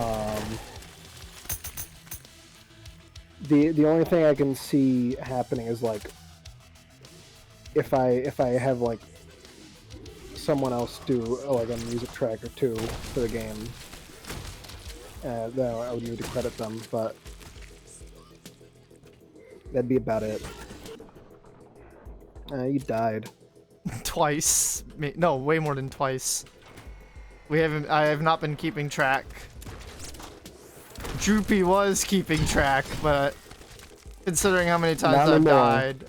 The only thing I can see happening is like if I have like someone else do like a music track or two for the game, then I would need to credit them, but that'd be about it. You died. Twice. No, way more than twice. I have not been keeping track. Droopy was keeping track, but considering how many times Not I've anymore. died,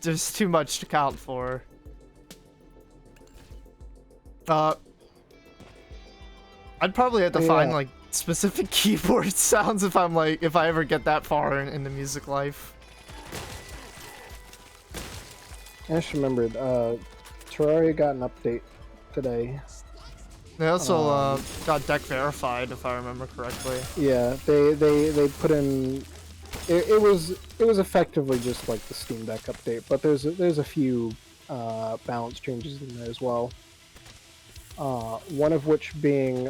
there's too much to count for. I'd probably have to find like specific keyboard sounds if I ever get that far in the music life. I just remembered, Terraria got an update today. They also got deck verified, if I remember correctly. Yeah, they put in. It was effectively just like the Steam Deck update, but there's a few balance changes in there as well. One of which being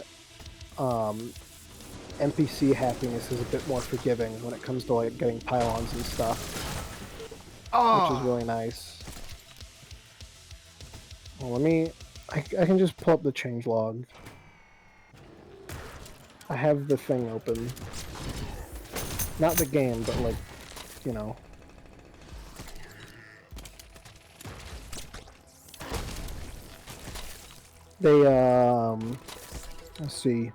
NPC happiness is a bit more forgiving when it comes to like getting pylons and stuff, which is really nice. Well, I can just pull up the changelog. I have the thing open. Not the game, but like, you know. They, let's see.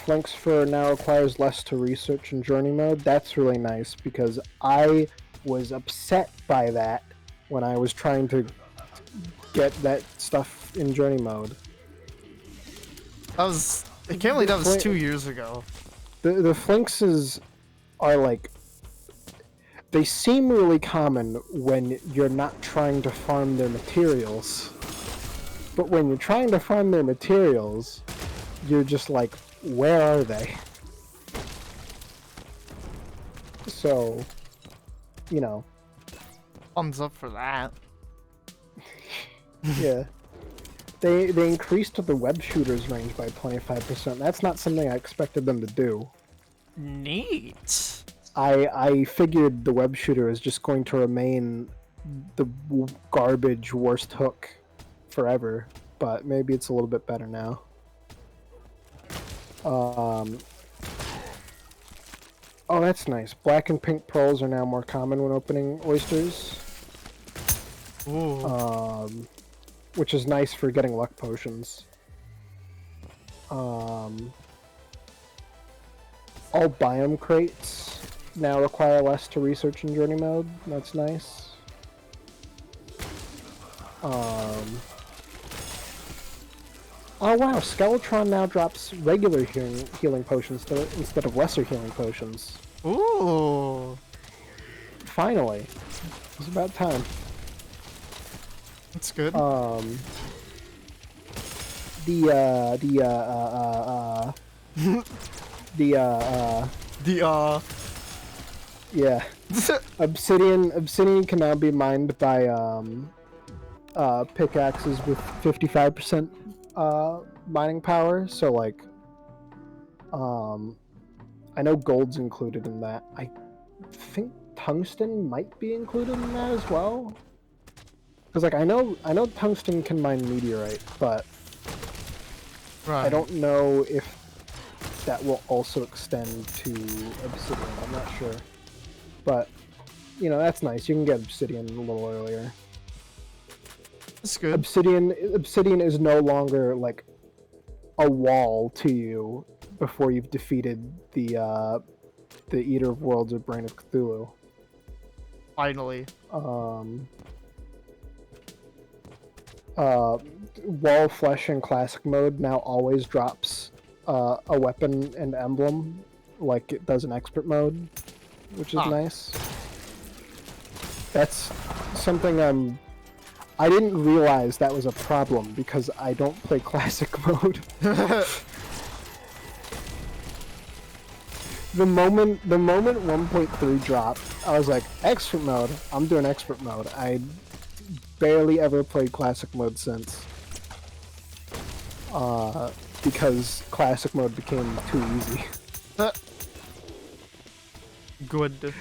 Flanks for now requires less to research in journey mode. That's really nice because I was upset by that when I was trying to get that stuff in journey mode. I can't believe that was 2 years ago. The flanks are like, they seem really common when you're not trying to farm their materials. But when you're trying to farm their materials, you're just like, where are they? So, you know. Thumbs up for that. Yeah. They increased the web shooters range by 25%. That's not something I expected them to do. Neat. I figured the web shooter is just going to remain the garbage worst hook forever, but maybe it's a little bit better now. Oh, that's nice. Black and pink pearls are now more common when opening oysters. Ooh. Which is nice for getting luck potions. All biome crates now require less to research in journey mode. That's nice. Oh wow, Skeletron now drops regular healing potions instead of lesser healing potions. Ooh. Finally. It's about time. That's good. Yeah. Obsidian can now be mined by pickaxes with 55% mining power, so like I know gold's included in that. I think tungsten might be included in that as well. Because like I know tungsten can mine meteorite, but right. I don't know if that will also extend to obsidian. I'm not sure. But you know, that's nice. You can get obsidian a little earlier. That's good. Obsidian is no longer like a wall to you before you've defeated the Eater of Worlds or Brain of Cthulhu. Finally. Wall Flesh in classic mode now always drops a weapon and emblem like it does in expert mode, which is nice. That's something I didn't realize that was a problem because I don't play classic mode. The moment 1.3 dropped, I was like, expert mode. I'm doing expert mode. I barely ever played classic mode since. Because classic mode became too easy. Good.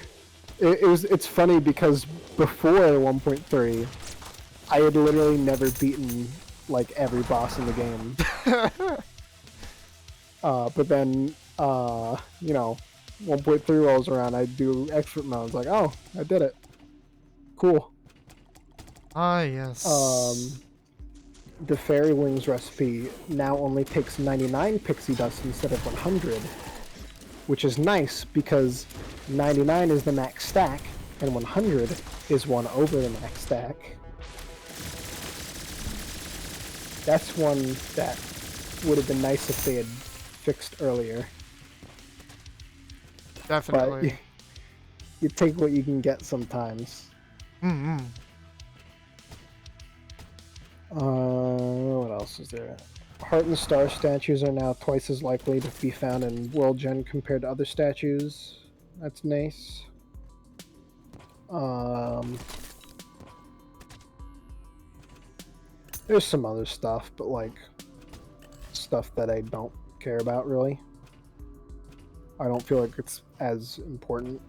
It's funny because before 1.3, I had literally never beaten like every boss in the game. But then you know, 1.3 rolls around, I do expert mode. It's like, oh, I did it. Cool. Ah, yes. the Fairy Wings recipe now only takes 99 pixie dust instead of 100, which is nice because 99 is the max stack and 100 is one over the max stack. That's one that would have been nice if they had fixed earlier. Definitely. But you take what you can get sometimes. Mm-hmm. What else is there? Heart and Star statues are now twice as likely to be found in World Gen compared to other statues. That's nice. There's some other stuff, but like stuff that I don't care about really. I don't feel like it's as important.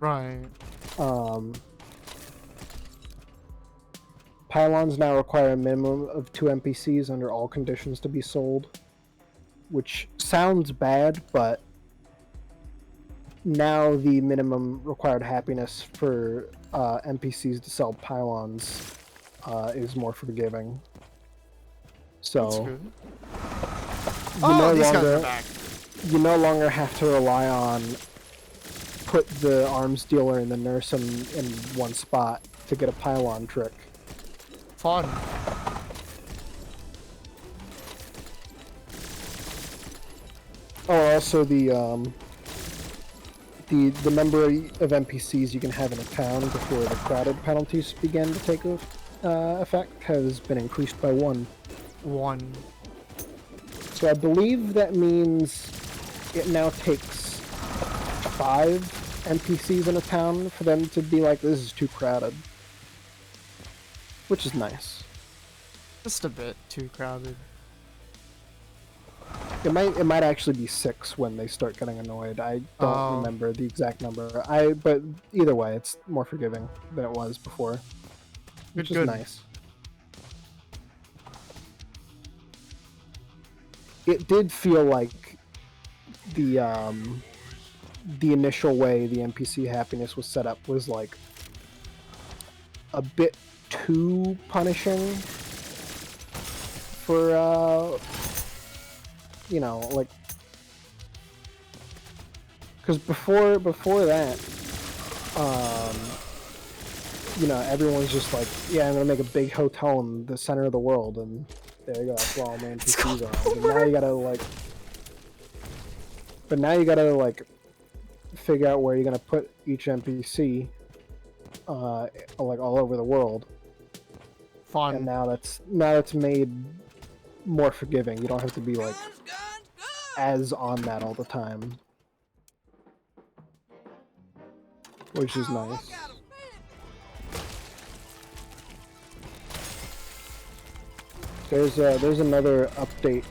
Right. Pylons now require a minimum of 2 NPCs under all conditions to be sold, which sounds bad, but now the minimum required happiness for NPCs to sell pylons is more forgiving. So That's good. you Oh, no these guys longer are back. you no longer have to rely on put the arms dealer and the nurse in one spot to get a pylon trick. Fun. Oh, also the number of NPCs you can have in a town before the crowded penalties begin to take effect has been increased by 1. 1. So I believe that means it now takes 5 NPCs in a town for them to be like, this is too crowded. Which is nice. Just a bit too crowded. It might actually be 6 when they start getting annoyed. I don't remember the exact number. But either way, it's more forgiving than it was before. Which is nice. It did feel like the initial way the NPC happiness was set up was like a bit too punishing for you know, like, because before that, you know, everyone's just like, yeah, I'm gonna make a big hotel in the center of the world, and there you go, that's where all the NPCs are. And now you gotta like, but now you gotta like figure out where you're gonna put each NPC, like all over the world. Fun. And now that's made more forgiving. You don't have to be like as on that all the time, which is nice. There's another update,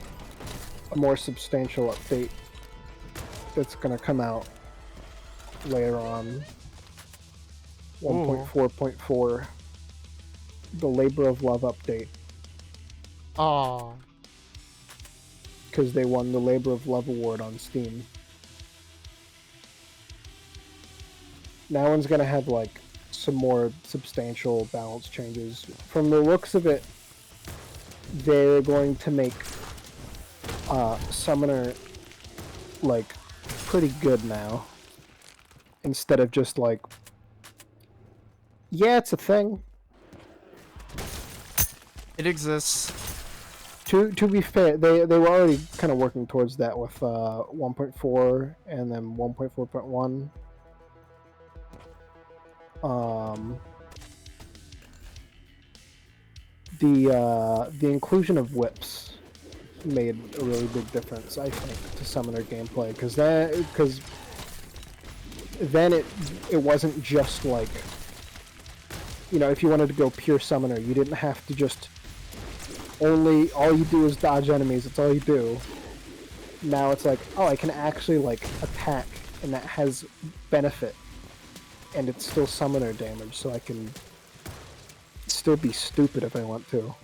a more substantial update that's gonna come out later on. 1.4.4, the Labor of Love update. Oh. Because they won the Labor of Love award on Steam. That one's gonna have like some more substantial balance changes. From the looks of it, they're going to make Summoner like pretty good now, instead of just like, yeah, it's a thing. It exists. To be fair, they were already kind of working towards that with 1.4 and then 1.4.1. The inclusion of whips made a really big difference, I think, to Summoner gameplay, because then it wasn't just like, you know, if you wanted to go pure Summoner, you didn't have to just all you do is dodge enemies, that's all you do. Now it's like, oh, I can actually like attack, and that has benefit, and it's still Summoner damage, so I can still be stupid if I want to.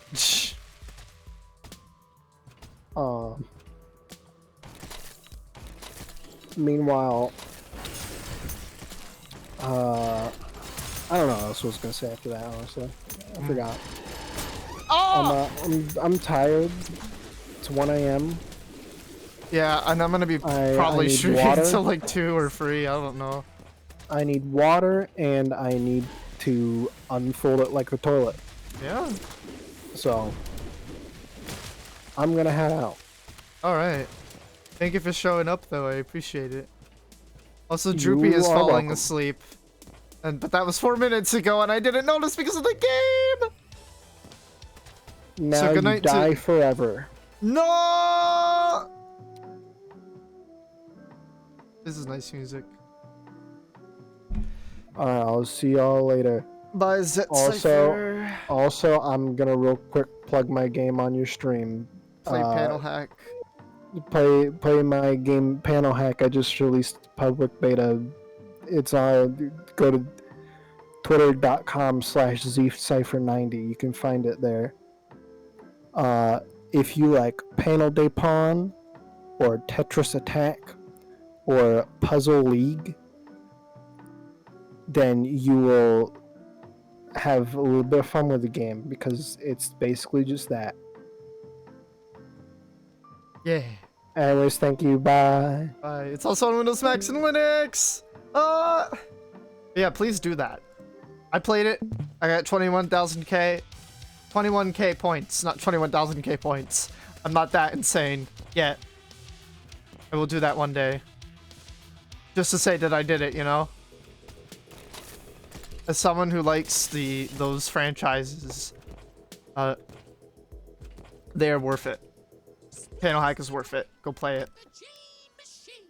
Meanwhile, I don't know what else I was gonna say after that, honestly. I forgot. Oh! I'm tired. It's 1 a.m. Yeah, and I'm gonna be I probably need shooting water. until like 2 or 3, I don't know. I need water, and I need to unfold it like a toilet. Yeah. So, I'm gonna head out. Alright. Thank you for showing up, though. I appreciate it. Also, You Droopy is are falling welcome. asleep. But that was 4 minutes ago, and I didn't notice because of the game! Now So good you night die to... forever. No! This is nice music. Alright, I'll see y'all later. Bye, Zet Also, Cypher. I'm gonna real quick plug my game on your stream. Play panel hack. Play my game Panel Hack. I just released public beta. It's go to twitter.com/zcipher90. You can find it there. If you like Panel Day Pawn or Tetris Attack or Puzzle League, then you will have a little bit of fun with the game because it's basically just that. Yeah. Anyways, thank you. Bye. Bye. It's also on Windows, Max, and Linux! Yeah, please do that. I played it. I got 21,000k. 21k points, not 21,000k points. I'm not that insane yet. I will do that one day. Just to say that I did it, you know? As someone who likes those franchises, they are worth it. Panel Hack is worth it. Go play it. The G machine.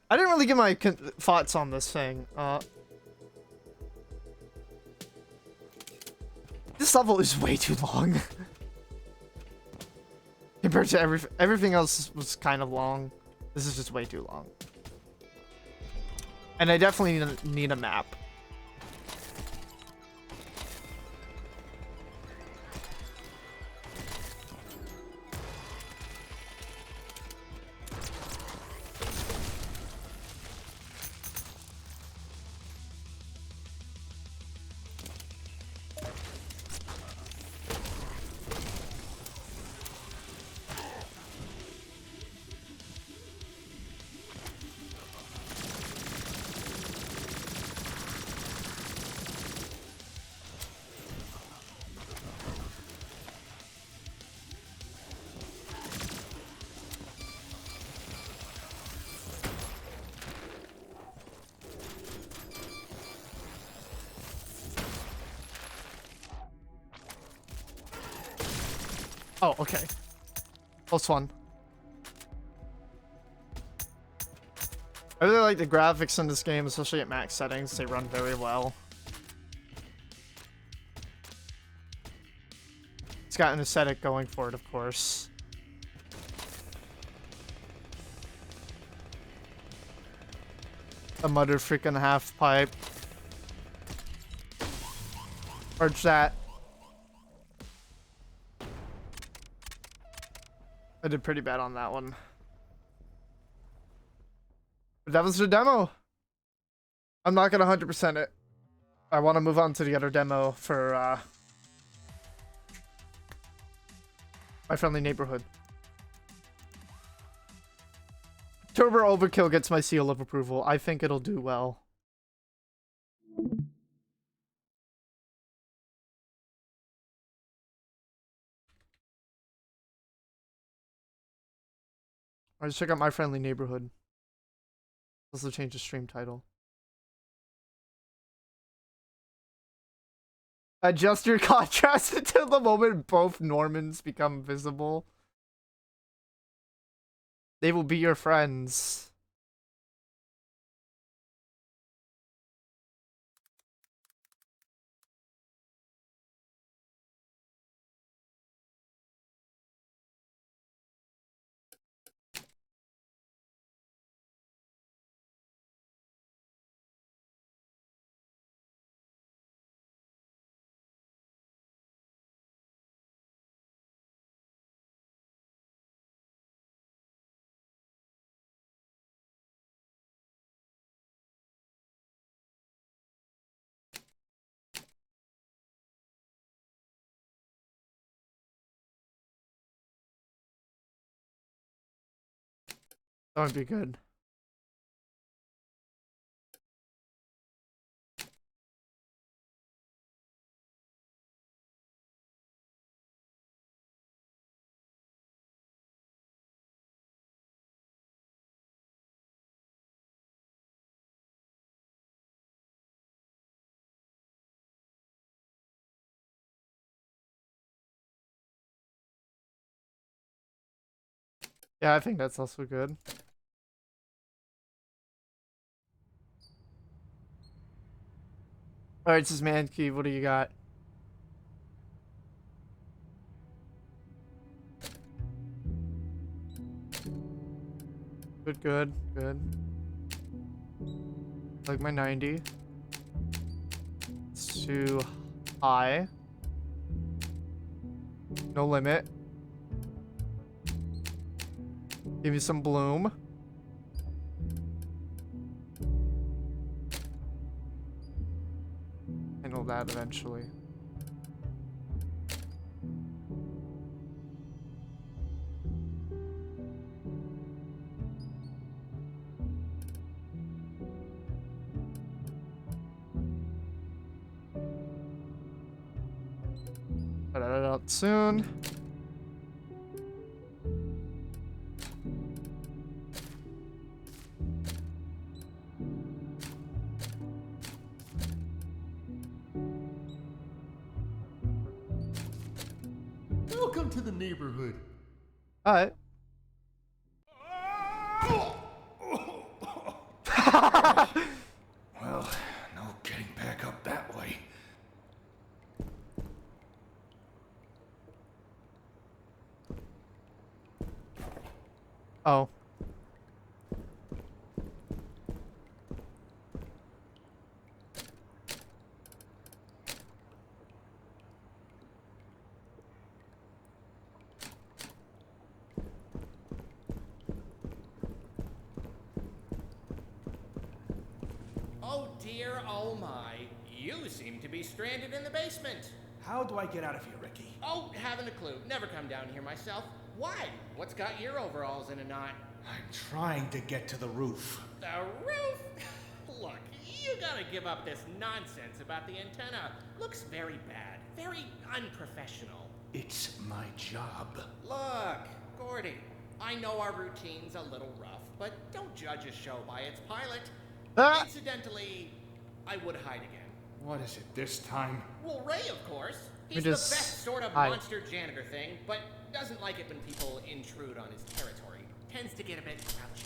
I didn't really give my thoughts on this thing. This level is way too long. Compared to everything else was kind of long. This is just way too long. And I definitely need a map. Oh, okay. Close one. I really like the graphics in this game, especially at max settings. They run very well. It's got an aesthetic going for it, of course. A mother freaking half pipe. Purge that. I did pretty bad on that one. But that was the demo. I'm not gonna 100% it. I want to move on to the other demo for my friendly neighborhood. Turbo Overkill gets my seal of approval. I think it'll do well. Alright, let's check out my friendly neighborhood. Also change the stream title. Adjust your contrast until the moment both Normans become visible. They will be your friends. That would be good. Yeah, I think that's also good. Alright, this is Mankey. What do you got? Good, good, good. Like my 90. It's too high. No limit. Give me some bloom. Handle that eventually. Put it out soon. Welcome to the neighborhood. Alright. Well, no getting back up that way. Oh. Oh dear, oh my. You seem to be stranded in the basement. How do I get out of here, Ricky? Oh, haven't a clue. Never come down here myself. Why? What's got your overalls in a knot? I'm trying to get to the roof. The roof? Look, you gotta give up this nonsense about the antenna. Looks very bad. Very unprofessional. It's my job. Look, Gordy, I know our routine's a little rough, but don't judge a show by its pilot. Ah! Incidentally, I would hide again. What is it this time? Well, Ray, of course. We He's the just best sort of hide. monster janitor thing, but doesn't like it when people intrude on his territory. Tends to get a bit grouchy.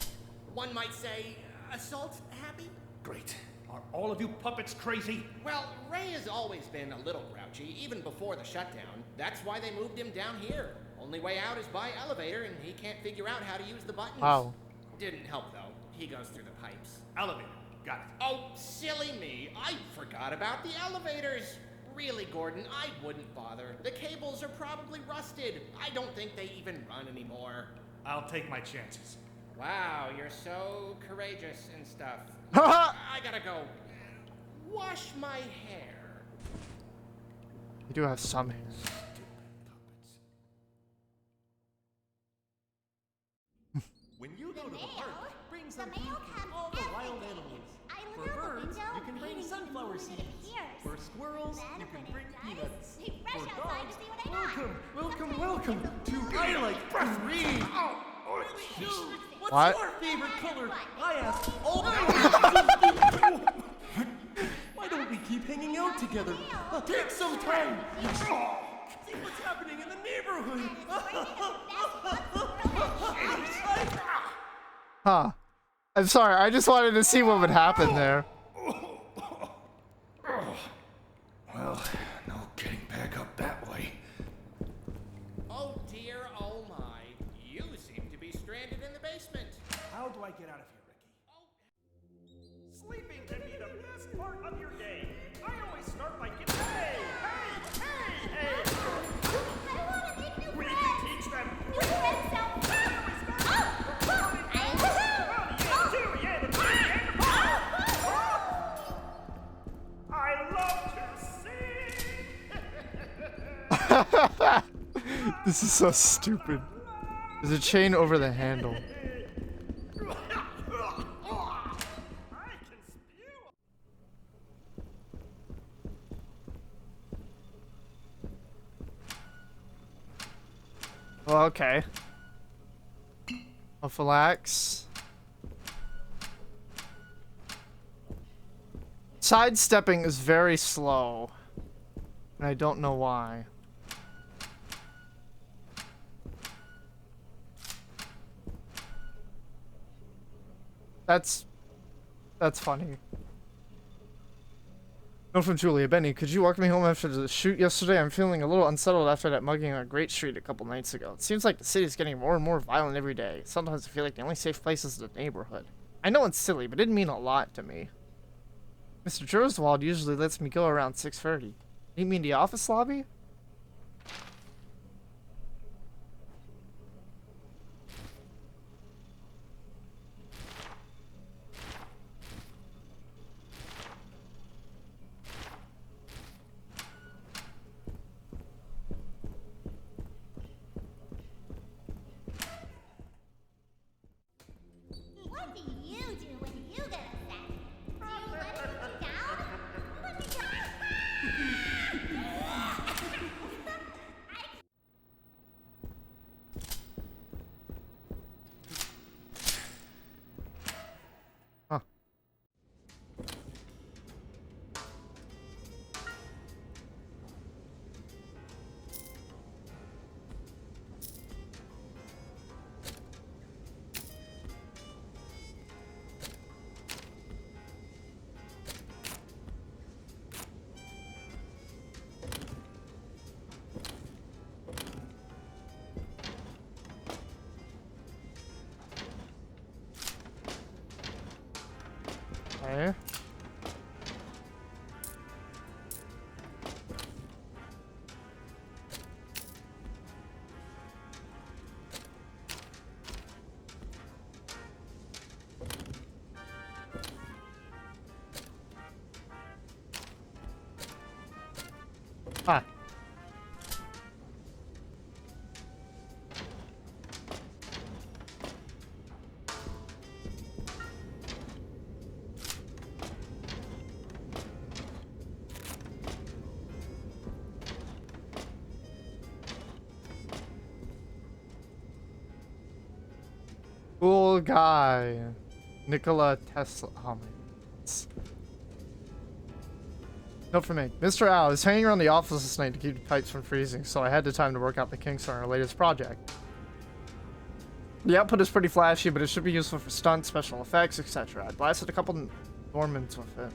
One might say, assault happy? Great. Are all of you puppets crazy? Well, Ray has always been a little grouchy, even before the shutdown. That's why they moved him down here. Only way out is by elevator, and he can't figure out how to use the buttons. Wow. Didn't help, though. He goes through the pipes. Elevator. Got it. Oh, silly me. I forgot about the elevators. Really, Gordon, I wouldn't bother. The cables are probably rusted. I don't think they even run anymore. I'll take my chances. Wow, you're so courageous and stuff. Haha! I gotta go wash my hair. You do have some hair. When you go The to the mail? park, bring The some mail food for comes all the wild every day. animals. I For look out the birds, window, you can bring waiting for the sunflower moment it seeds. appears. For squirrels, Then you when can it bring does, peanuts. we rush For outside dogs, to see what I got. welcome, Sometimes welcome it's a to little I Like Green. What's What? your favorite color? I asked It's all the always Why don't we keep hanging out together? Take some time. See what's happening in the neighborhood. Huh. I'm sorry, I just wanted to see what would happen there. Well, no getting back up that way. Oh dear, oh my. You seem to be stranded in the basement. How do I get out of here, Ricky? Sleeping can be the best part of your day. I always start by giving. Hey! Hey! Hey! I want to make new We friends. can teach them. New friends sound I love to sing. This is so stupid. There's a chain over the handle. Well, okay. Prophylax. Sidestepping is very slow. And I don't know why. That's funny. Note from Julia. Benny, could you walk me home after the shoot yesterday? I'm feeling a little unsettled after that mugging on Great Street a couple nights ago. It seems like the city is getting more and more violent every day. Sometimes I feel like the only safe place is the neighborhood. I know it's silly, but it didn't mean a lot to me. Mr. Jerswald usually lets me go around 6:30. You mean the office lobby? What do you do when you get upset? Do you let it get you down? Let me Huh. Okay. Ah. Cool guy. Nikola Tesla. Oh my goodness. Note from me. Mr. Al is hanging around the office this night to keep the pipes from freezing, so I had the time to work out the kinks on our latest project. The output is pretty flashy, but it should be useful for stunts, special effects, etc. I blasted a couple Normans with it.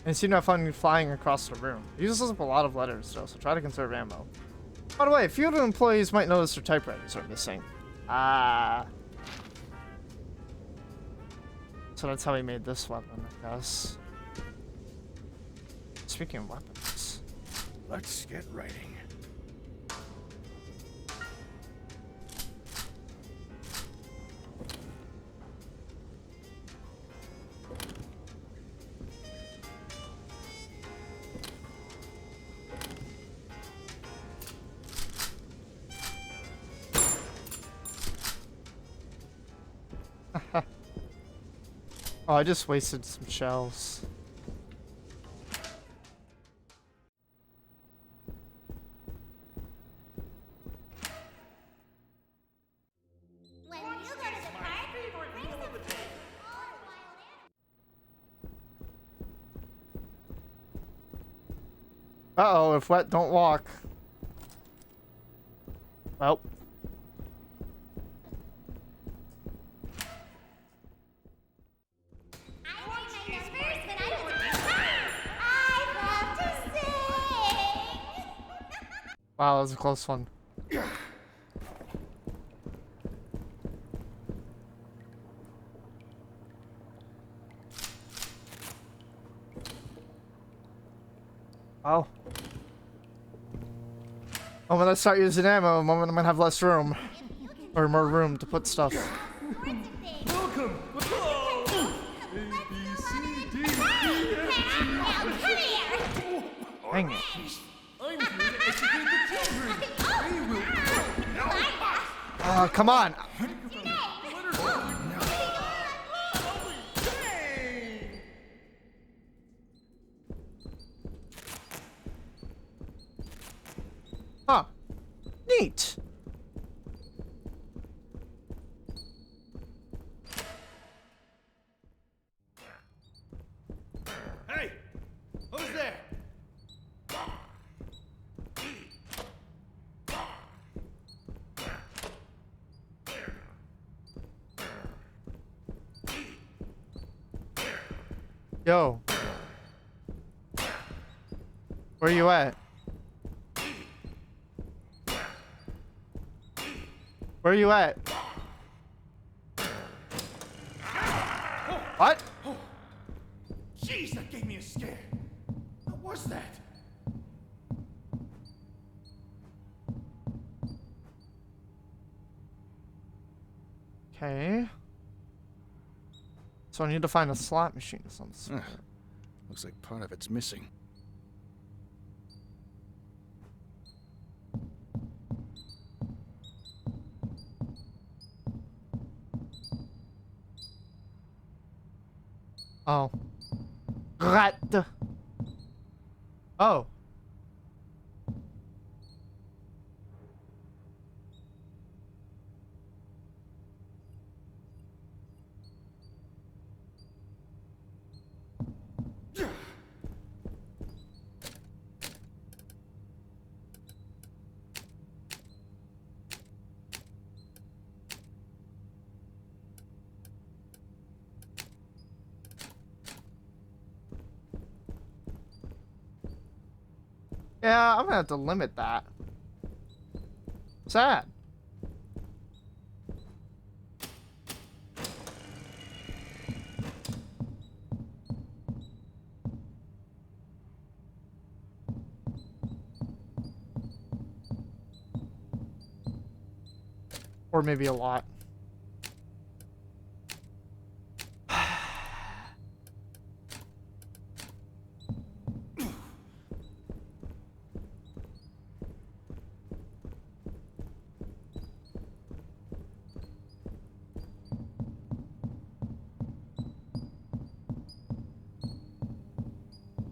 And it seemed to have fun flying across the room. It uses up a lot of letters, though, so try to conserve ammo. By the way, a few of the employees might notice their typewriters are missing. Ah. So that's how he made this weapon, I guess. Speaking of weapons. Let's get writing. Oh, I just wasted some shells. When you go to the park, bring some fruit or wild animals. Uh-oh, if wet, don't walk. Well. I like my numbers, but I love to sing. Wow, that was a close one. Wow. Oh, when I start using ammo, I'm gonna have less room. Or more room to put stuff. Welcome! Oh. A, B, C, D, E, F, G. Dang it. I'm here to educate the children. They will. Come on. Huh. Neat. Yo. Where you at? Where you at? What? Jeez, that gave me a scare. What was that? Okay. So I need to find a slot machine of some sort. Looks like part of it's missing. Oh. Rat. Oh. Yeah, I'm gonna have to limit that. Sad. Or maybe a lot.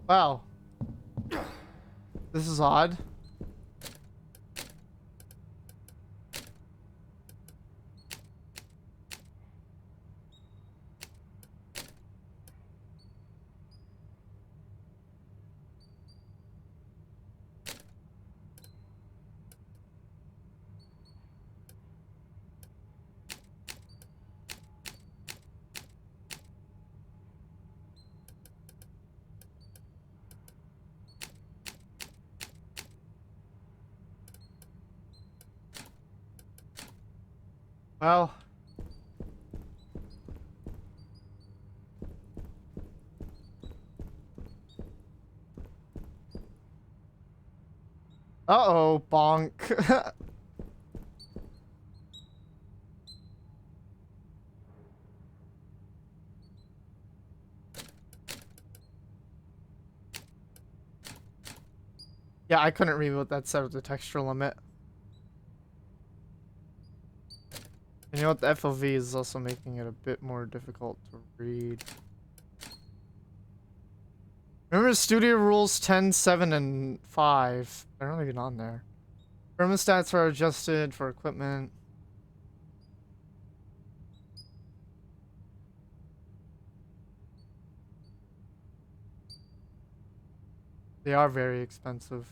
Wow. This is odd. Well. Uh-oh, bonk. Yeah, I couldn't read what that said with the texture limit. And you know what? The FOV is also making it a bit more difficult to read. Remember Studio Rules 10, 7, and 5? They're not even on there. Thermostats are adjusted for equipment. They are very expensive.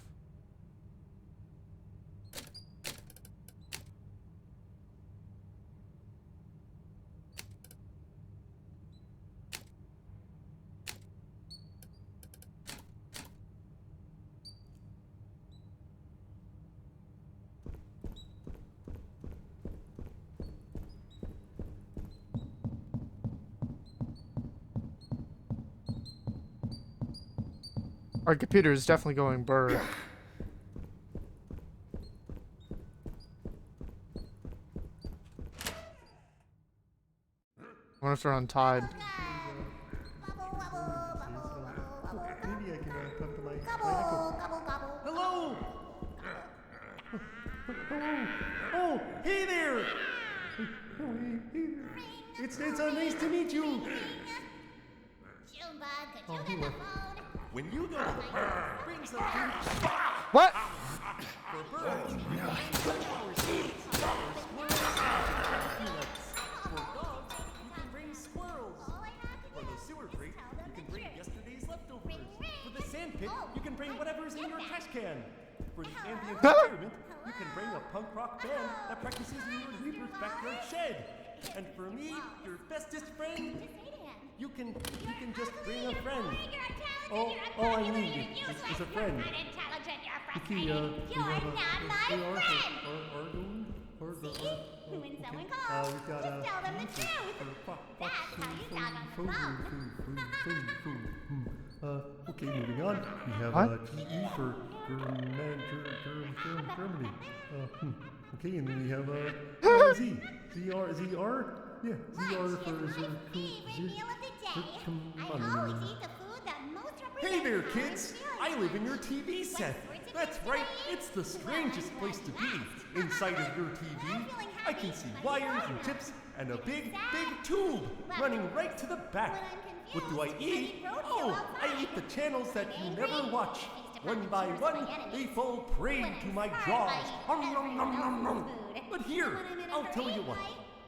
Our computer is definitely going burr. I wonder if they're untied. Maybe I can come to my echo. Hello! Oh, hey there! Oh, hey there. It's nice to meet you. Junebug, could Oh, you he get the left. phone? When you go to the park, bring some food What? for birds. Flower seeds. For squirrels, peanuts. For dogs, you can bring squirrels. All I have to For do the sewer is grate, tell them you can the bring truth. yesterday's leftovers. Ring, ring. For the sand pit, Oh, you can bring I whatever's in did your that. trash can. For the ambient Hello? environment, you can bring a punk rock band that practices in your neighbor's backyard shed. And for me, your bestest friend, You can just bring a friend. You're intelligent, All you're I unpopular, need you're is useless, a friend. You're unintelligent, you're Okay, frustrating. You're not my friend. See? When someone calls, we've got just tell them the truth. That's how you talk on the phone. Okay, moving on. We have What? TE for Germany. Okay, and then we have Z. ZR? Yeah, ZR Lunch for is my favorite meal of the day. I always eat the food that most represents Hey there, my kids! I experience. live in your TV set. That's right, it's the strangest place to be. Inside of your TV, I can see wires and chips and a big tube running right to the back. What do I eat? Oh, I eat the channels that you never watch. One by one, they fall prey to my jaws. Nom, nom, nom, nom, nom. But here, I'll tell you what.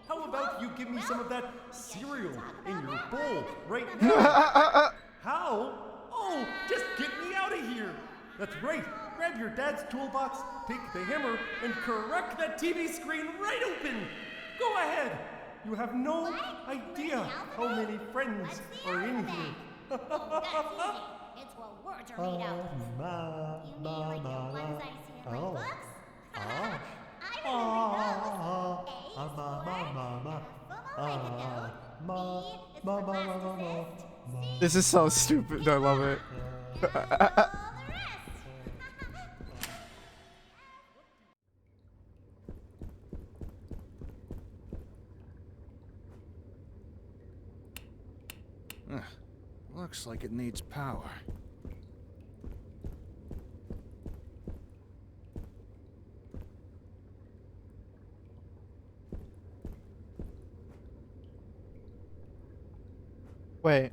How about you give me some of that cereal in your bowl right now? How? Oh, just get me out of here. That's right. Grab your dad's toolbox, take the hammer, and crack that TV screen right open. Go ahead. You have no idea how many friends are in here. Oh, that's easy. It's what words are made of. You mean like the ones I see in my books? I remember those. A is for football like a goat. B is for classicist. C This is so stupid. I love it. and all the rest. Looks like it needs power. Wait.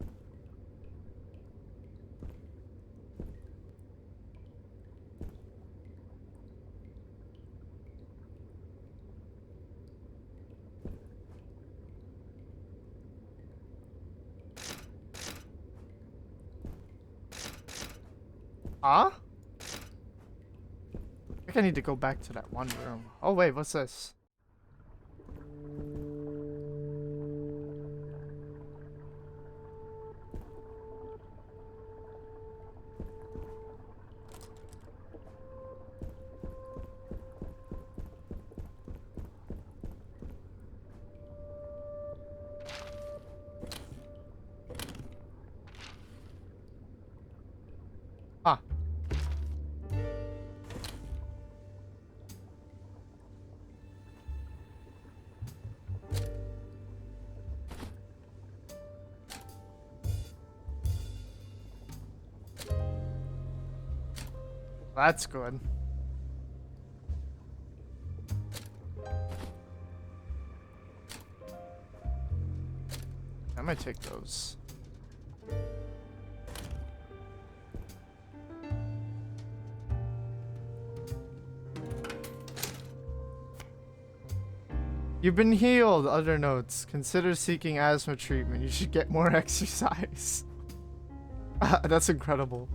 Huh? I think I need to go back to that one room. Oh wait, what's this? Ah. That's good. I might take those. You've been healed. Other notes. Consider seeking asthma treatment. You should get more exercise. That's incredible.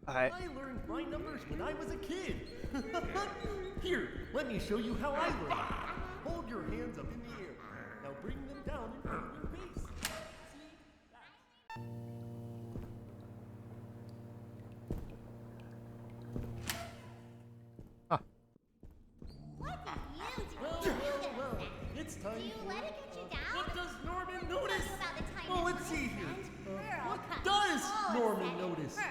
I learned my numbers when I was a kid. Here, let me show you how I learned. Hold your hands up in the air. Now bring them down in front of your face. What did you do? Well, it's time. Do you let it get you down? What does Norman notice? Talk about the time Well, that let's see one here. girl What cut does all Norman of notice? her.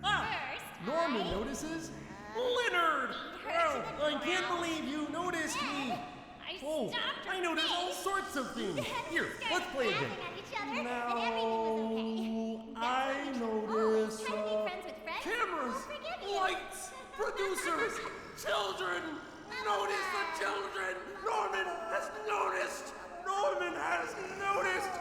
First, Norman I notices Leonard. beat her to the I can't ground. believe you noticed me. I Oh, stopped her I noticed all face. sorts of things. Then Here, we let's started play again. laughing at each other, and everything was okay. Now, That's why I we should always notice try to be friends with friends who cameras, will forgive you. lights, producers, children. Notice the children. Norman has noticed. Norman has noticed.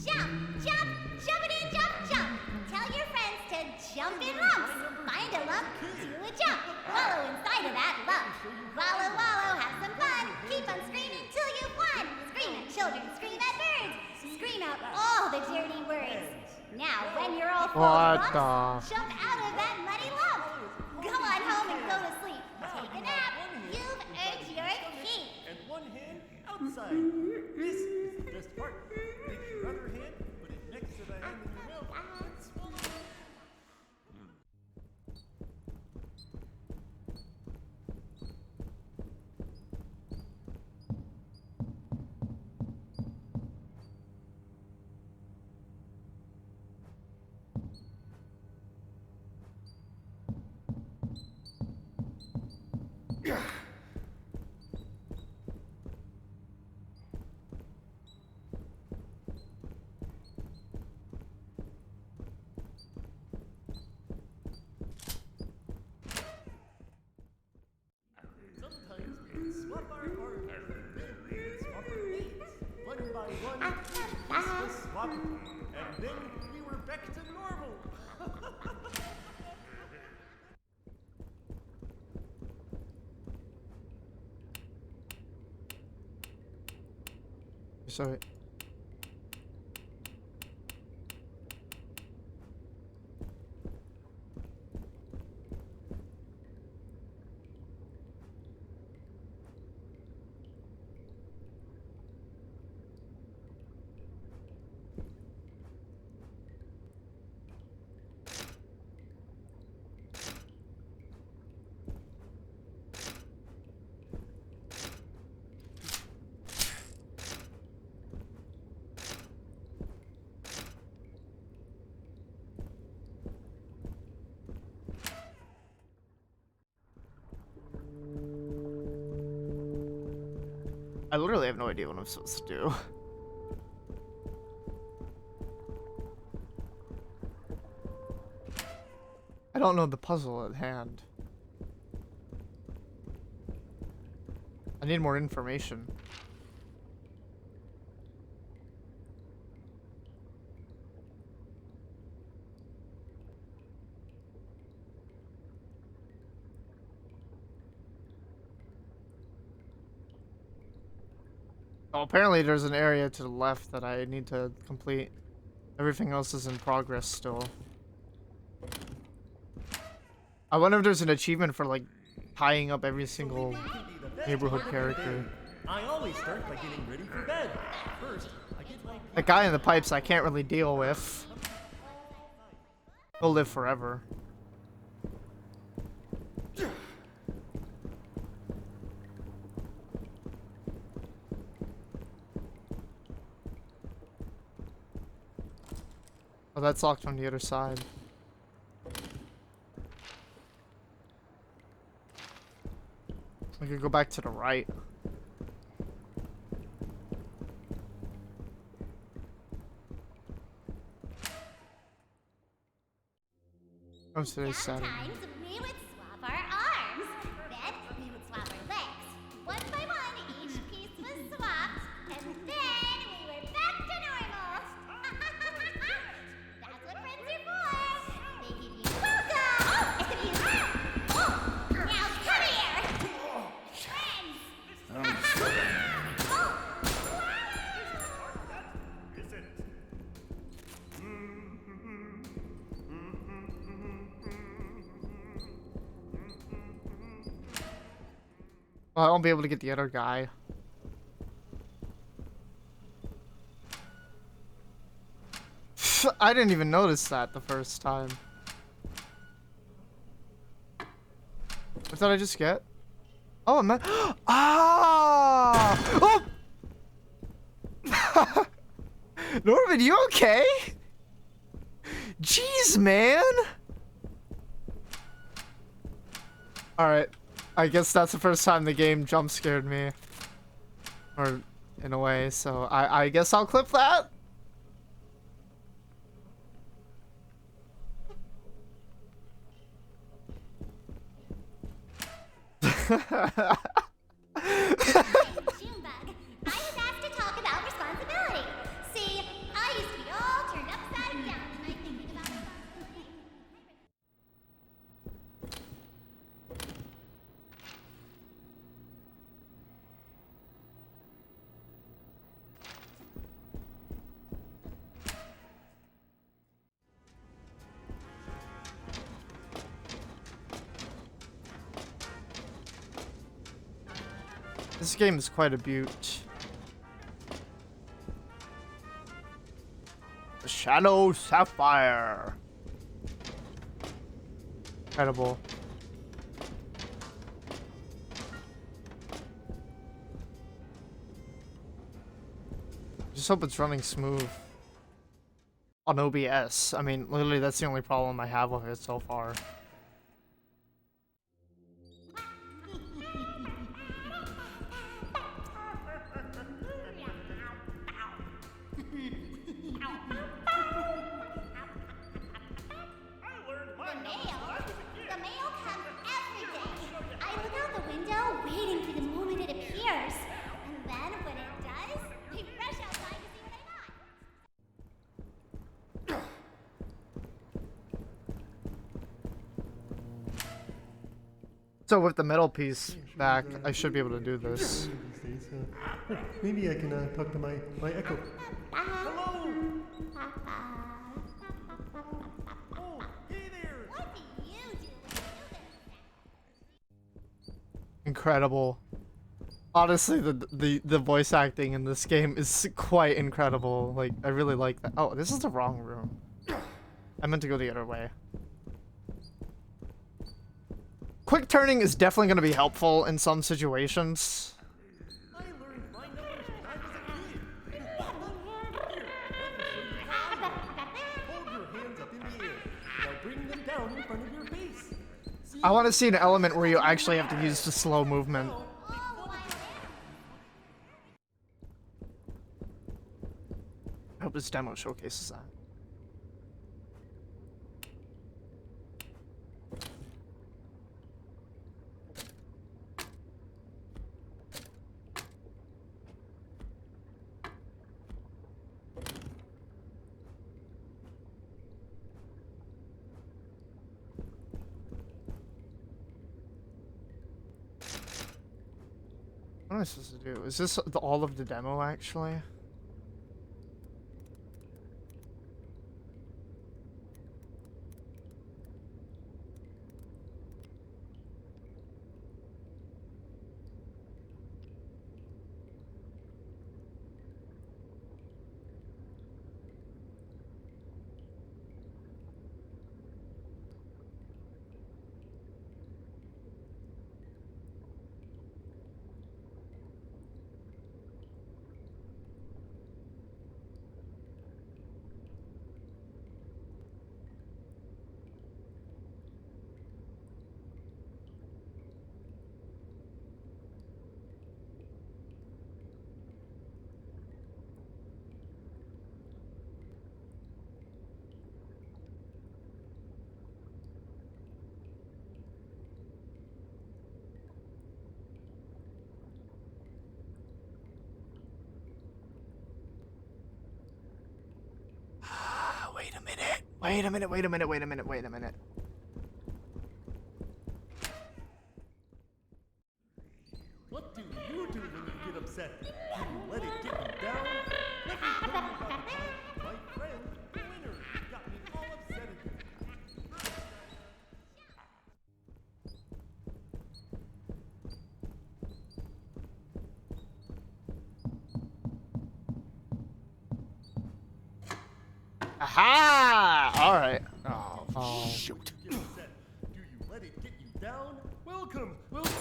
Jump, jump, jump it in, jump, jump. What rocks, the? jump out of that muddy lump. Go on home and go to sleep. Take a nap. You've earned your keep. And one hand outside. This is the best part. Take your other hand, put it next to the hand in your mouth, and swallow it. Sometimes we can swap our arms, then we can swap our names. One by one, this was swapped, and then we were back to normal. Sorry. I literally have no idea what I'm supposed to do. I don't know the puzzle at hand. I need more information. Oh, apparently there's an area to the left that I need to complete. Everything else is in progress still. I wonder if there's an achievement for like tying up every single neighborhood character. I always start by getting ready for bed. First, I get my The guy in the pipes I can't really deal with. He'll live forever. Oh, that's locked on the other side. I could go back to the right. Oh, today's Saturday. Sometimes we would swap our arms. Then we would swap our legs. One by one, each piece was swapped, and then we were back to normal. That's what friends are for. They give you welcome. And you now come here. Friends. Well, I won't be able to get the other guy. I didn't even notice that the first time. What did I just get? Oh, I'm not. Ah! Oh! Norman, you okay? Jeez, man. All right. I guess that's the first time the game jump scared me. Or in a way, so I guess I'll clip that. Junebug, I was asked to talk about responsibility. See, I used to be all turned upside down tonight thinking about responsibility. This game is quite a beaut. The Shadow Sapphire. Incredible. Just hope it's running smooth on OBS. I mean, literally, that's the only problem I have with it so far. The mail comes every day. I look out the window, waiting for the moment it appears. And then when it does, I rush outside to see what I got. So with the metal piece back, I should be able to do this. Maybe I can talk to my echo. Hello! Oh, hey there! What do you do when you get Incredible. Honestly, the voice acting in this game is quite incredible. Like, I really like that. Oh, this is the wrong room. I meant to go the other way. Quick turning is definitely going to be helpful in some situations. I learned my numbers when I was a kid. Hold your hands up in the air. Now bring them down in front of your face. See? I want to see an element where you actually have to use the slow movement. I hope this demo showcases that. What am I supposed to do? Is this all of the demo, actually? Wait a minute. Wait a minute. Wait a minute. Wait a minute. Wait a minute. What do you do when you get upset? Do you let it get you down? Let me tell you about the time my friend, the winner, got me all upset again. Aha! All right. Oh, Shoot. Get upset. Do you let it get you down? Welcome. Welcome.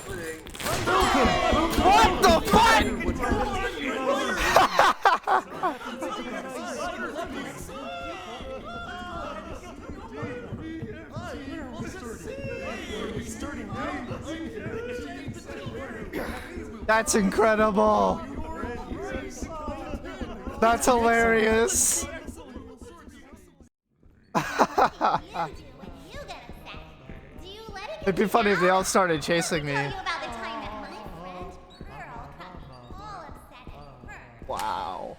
What the fuck? That's incredible. That's hilarious. It'd be funny if they all started chasing me. Wow.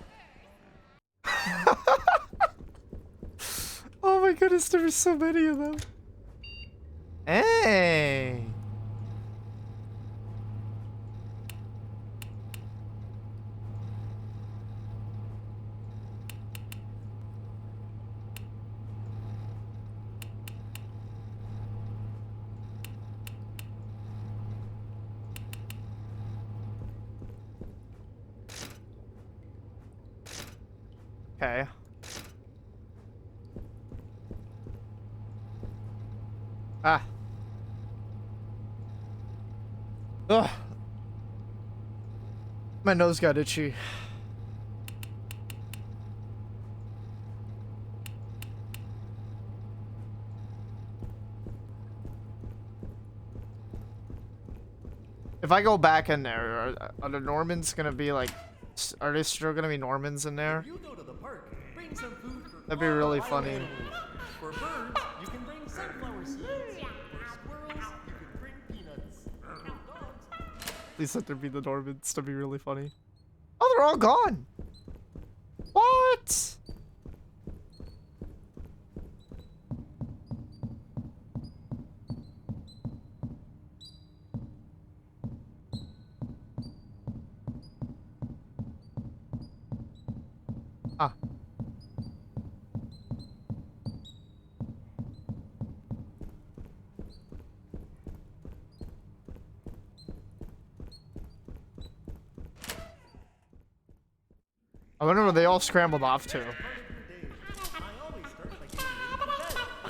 Oh my goodness, there were so many of them. Hey. Okay. Ah. Ugh. My nose got itchy. If I go back in there, are the Normans gonna be like, are they still gonna be Normans in there? If you go to the park, bring some food for That'd be really all funny. animals. For birds, you can bring sunflower seeds. For squirrels, you can bring peanuts. And for dogs, Please let there be the Normans. That'd be really funny. Oh, they're all gone. What? Ah. I wonder where they all scrambled off to. I always start by getting ready for bed.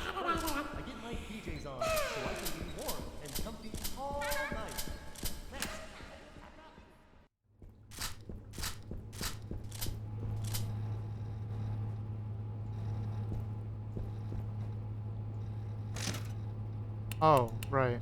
First, I get my PJs on so I can be warm and comfy all night. Next, Oh, right.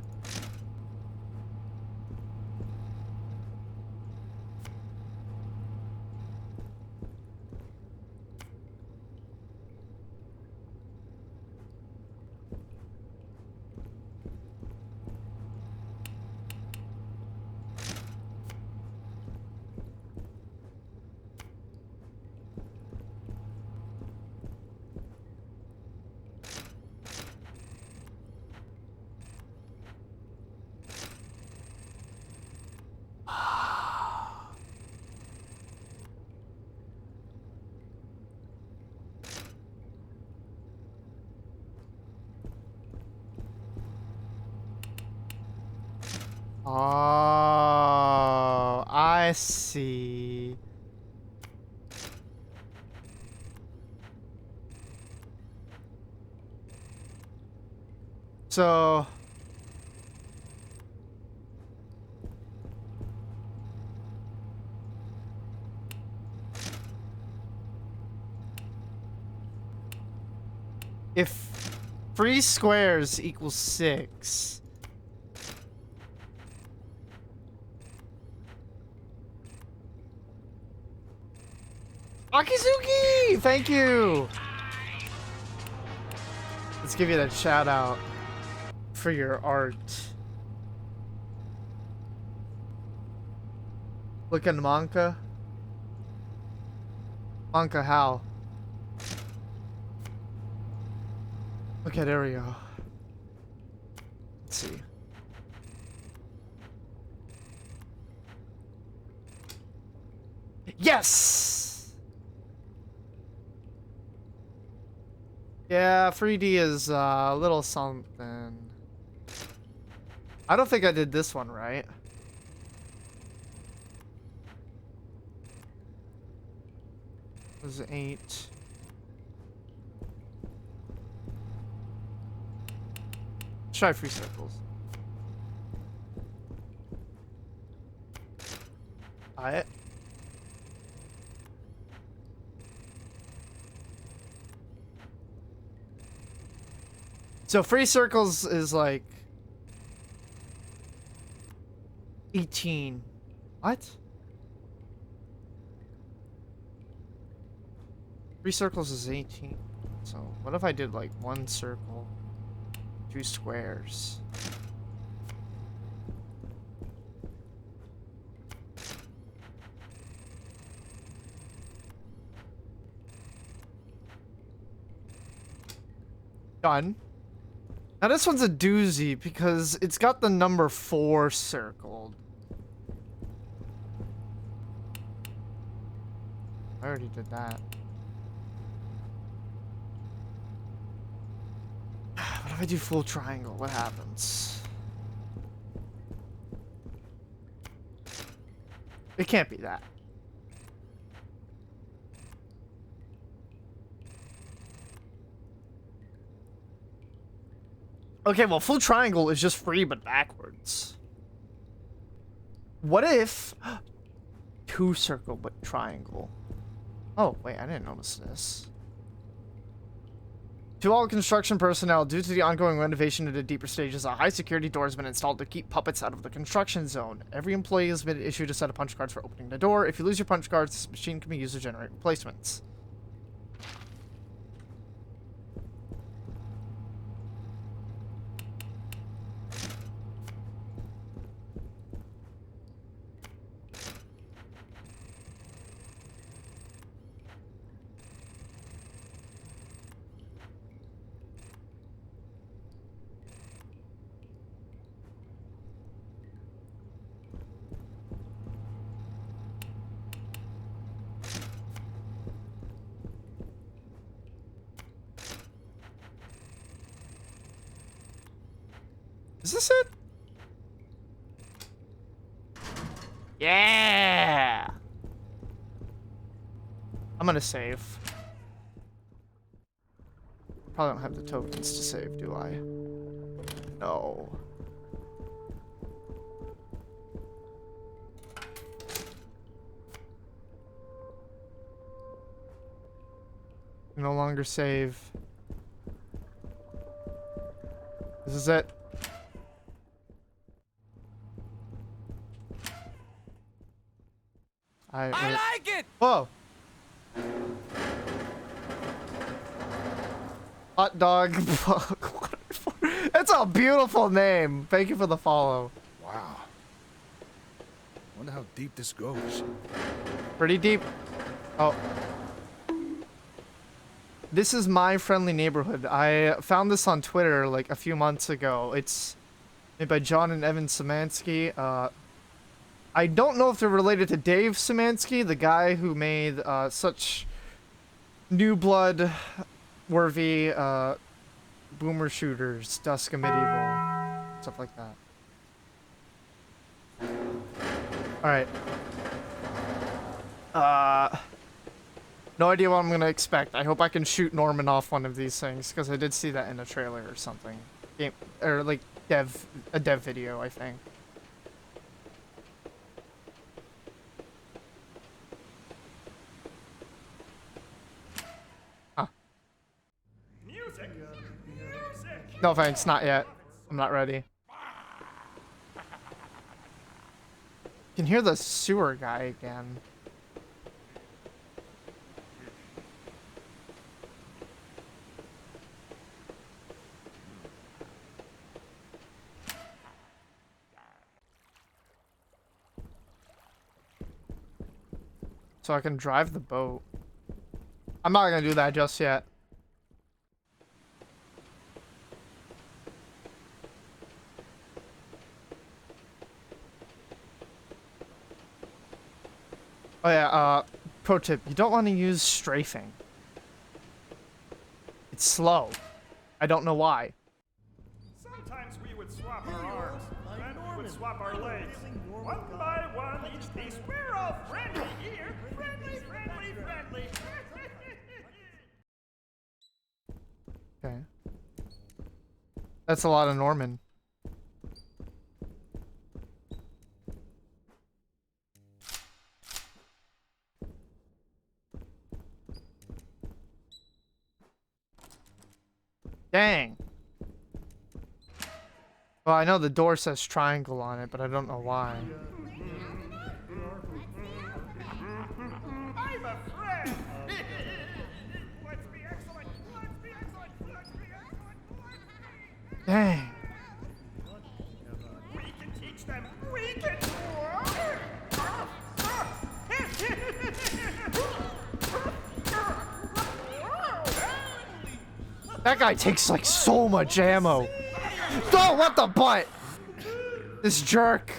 Oh, I see. So if 3 squares equals 6. Akizuki! Thank you! Let's give you that shout out for your art. Look at Manka. Manka, how? Okay, there we go. Let's see. Yes! Yeah, 3D is a little something. I don't think I did this one right. It was 8. Let's try 3 circles. Alright. So 3 circles is like 18. What? 3 circles is 18. So what if I did like 1 circle, 2 squares? Done. Now this one's a doozy because it's got the number 4 circled. I already did that. What if I do full triangle? What happens? It can't be that. Okay, well, full triangle is just free, but backwards. What if... two circle, but triangle. Oh, wait, I didn't notice this. To all construction personnel, due to the ongoing renovation into deeper stages, a high security door has been installed to keep puppets out of the construction zone. Every employee has been issued a set of punch cards for opening the door. If you lose your punch cards, this machine can be used to generate replacements. Is this it? Yeah! I'm gonna save. Probably don't have the tokens to save, do I? No. No longer save. This is it. I like it! Whoa! Hot dog. That's a beautiful name. Thank you for the follow. Wow. Wonder how deep this goes. Pretty deep. Oh. This is My Friendly Neighborhood. I found this on Twitter like a few months ago. It's made by John and Evan Szymanski. I don't know if they're related to Dave Szymanski, the guy who made such new blood worthy boomer shooters, Dusk of Medieval, stuff like that. Alright. No idea what I'm gonna expect. I hope I can shoot Norman off one of these things, because I did see that in a trailer or something. Or like a dev video, I think. No thanks, not yet. I'm not ready. You can hear the sewer guy again. So I can drive the boat. I'm not gonna do that just yet. Oh yeah, pro tip, you don't want to use strafing. It's slow. I don't know why. Sometimes we would swap our arms, then we would swap our legs. One by one, each piece. We're all friendly here. Friendly, friendly, friendly. Okay. That's a lot of Norman. Dang. Well, I know the door says triangle on it, but I don't know why. I'm a friend. Let's be excellent. Let's be excellent. Let's be excellent. Dang. We can teach them. We can. That guy takes like so much ammo. Oh, what the butt? This jerk.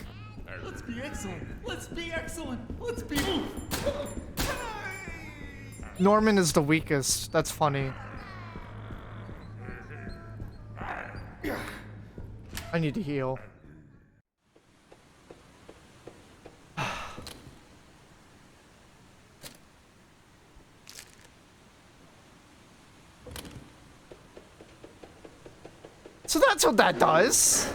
Let's be excellent. Let's be excellent. Let's be. Norman is the weakest. That's funny. I need to heal. So that's what that does.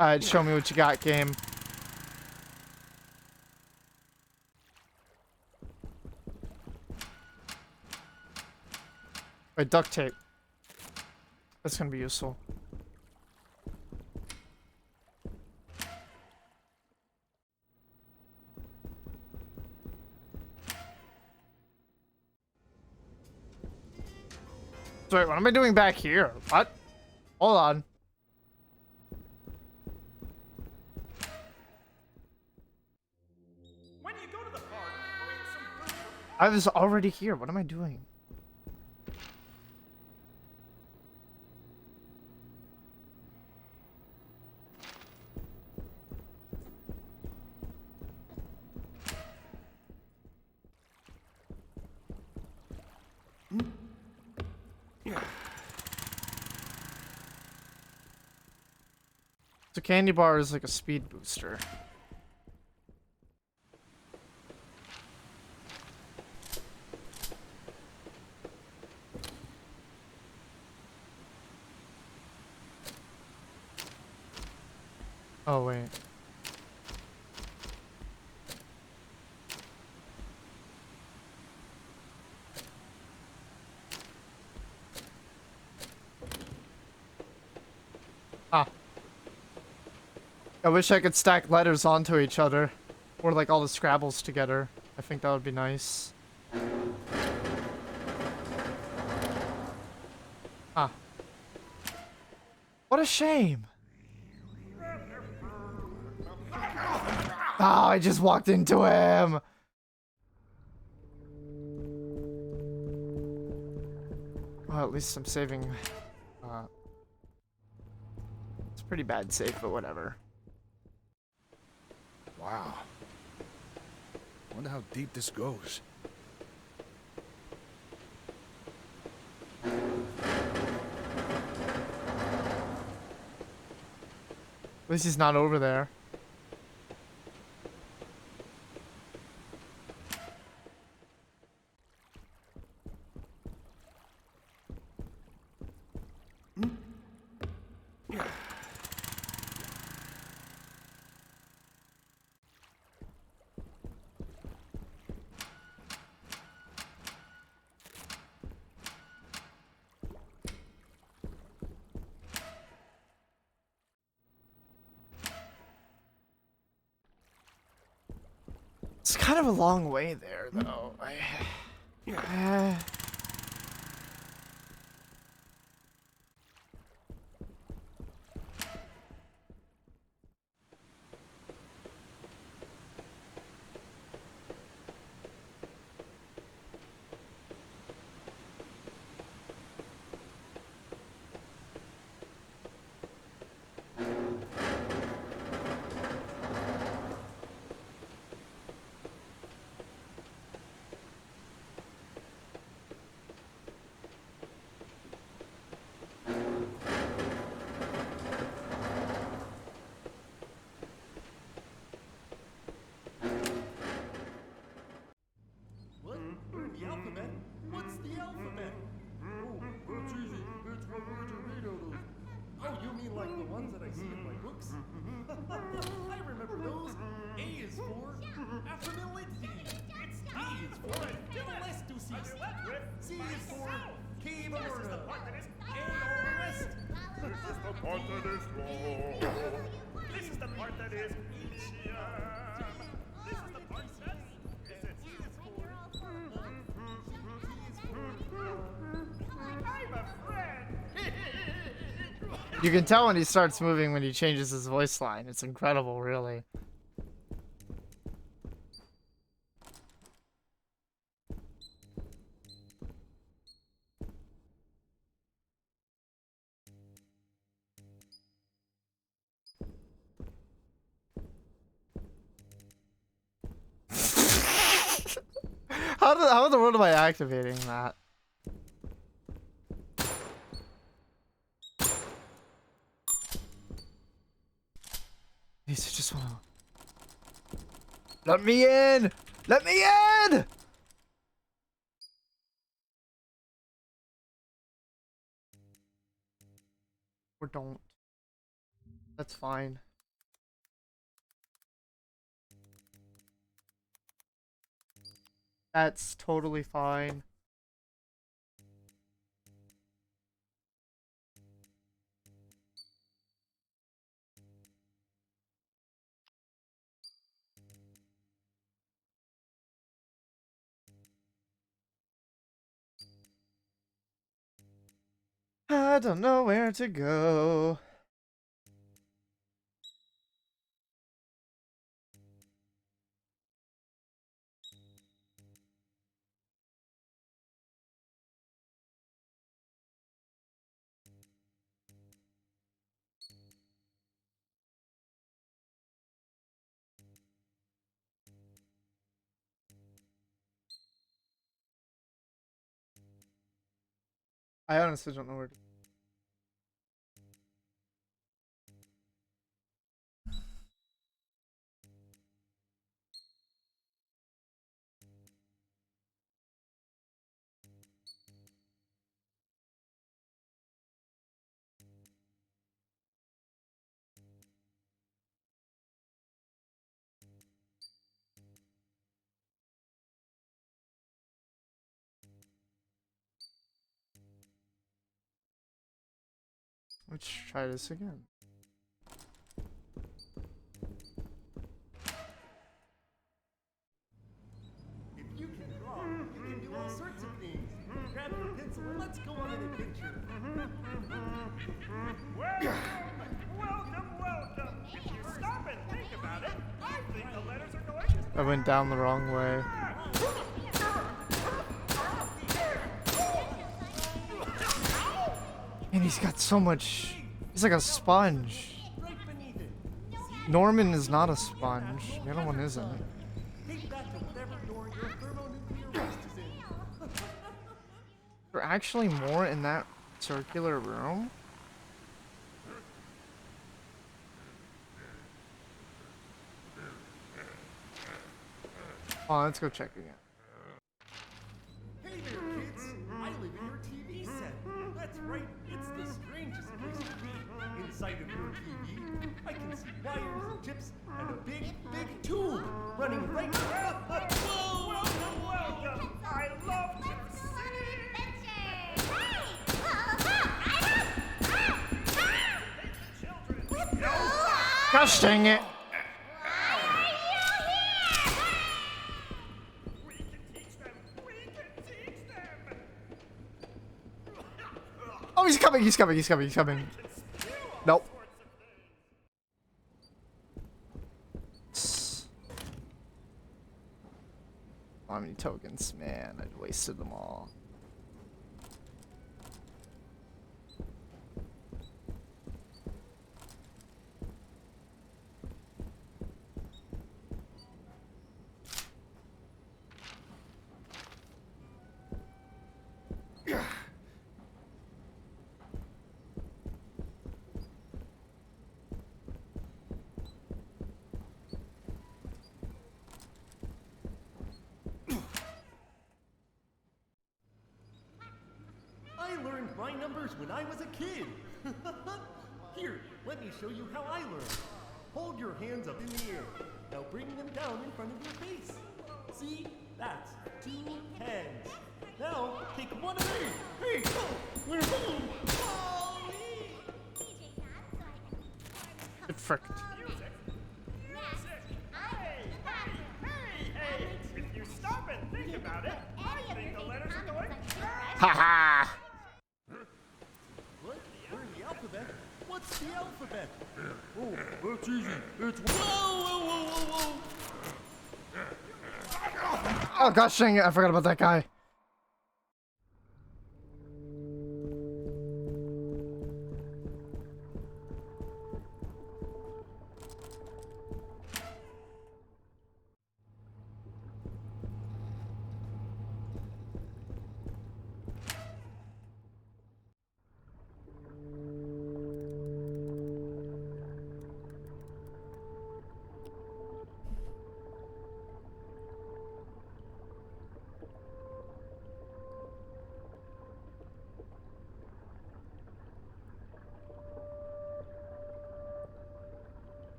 Alright, show me what you got, game. Wait, duct tape. That's gonna be useful. So wait, what am I doing back here? What? Hold on. When you go to the park, bring some food. I was already here. What am I doing? So candy bar is like a speed booster. Oh wait. Ah. I wish I could stack letters onto each other. Or like all the Scrabbles together. I think that would be nice. Ah. What a shame. Oh, I just walked into him. Well, at least I'm saving. It's a pretty bad save, but whatever. Wow. Wonder how deep this goes. At least he's not over there. It's kind of a long way there, though. What? The alphabet? What's the alphabet? Oh, that's easy. It's what words are made out of. Oh, you mean like the ones that I see in my books? I remember those. A is for affability. B is for elasticis. C is for cave This is the aorta. part that is And all the rest. This is the part that is wrong. This is the part that is Ichiam. This is the part that is it. I'm a friend. You can tell when he starts moving when he changes his voice line. It's incredible, really. How in the world am I activating that? These are just one. Let me in! Let me in! Or don't. That's fine. That's totally fine. I don't know where to go. I honestly don't know where to. Let's try this again. If you can draw, you can do all sorts of things. Grab your pencil and let's go on an adventure. Welcome. If you stop and think about it, I think the letters are going to... I went down the wrong way. And he's got so much. He's like a sponge. Norman is not a sponge. The other one isn't. There's actually more in that circular room? Oh, let's go check again. Hey there, kids! I live in your TV set. That's right, it's the strangest place to be. Inside of your TV, I can see wires and chips and a big, big tube running right now. Whoa! Welcome. I love to Gosh dang it! Oh, he's coming, he's coming, he's coming, he's coming. Nope. How many tokens? Man, I wasted them all. I learned my numbers when I was a kid. Here, let me show you how I learned. Hold your hands up in the air. Now bring them down in front of your face. See? That's 2 hands. Now take one of these. Hey, we're home. It fricked. Hey, if you stop and think about it, I think the letters are going... Haha! What? Learn the alphabet? What's the alphabet? Oh, that's easy. It's whoa. Oh gosh dang it, I forgot about that guy.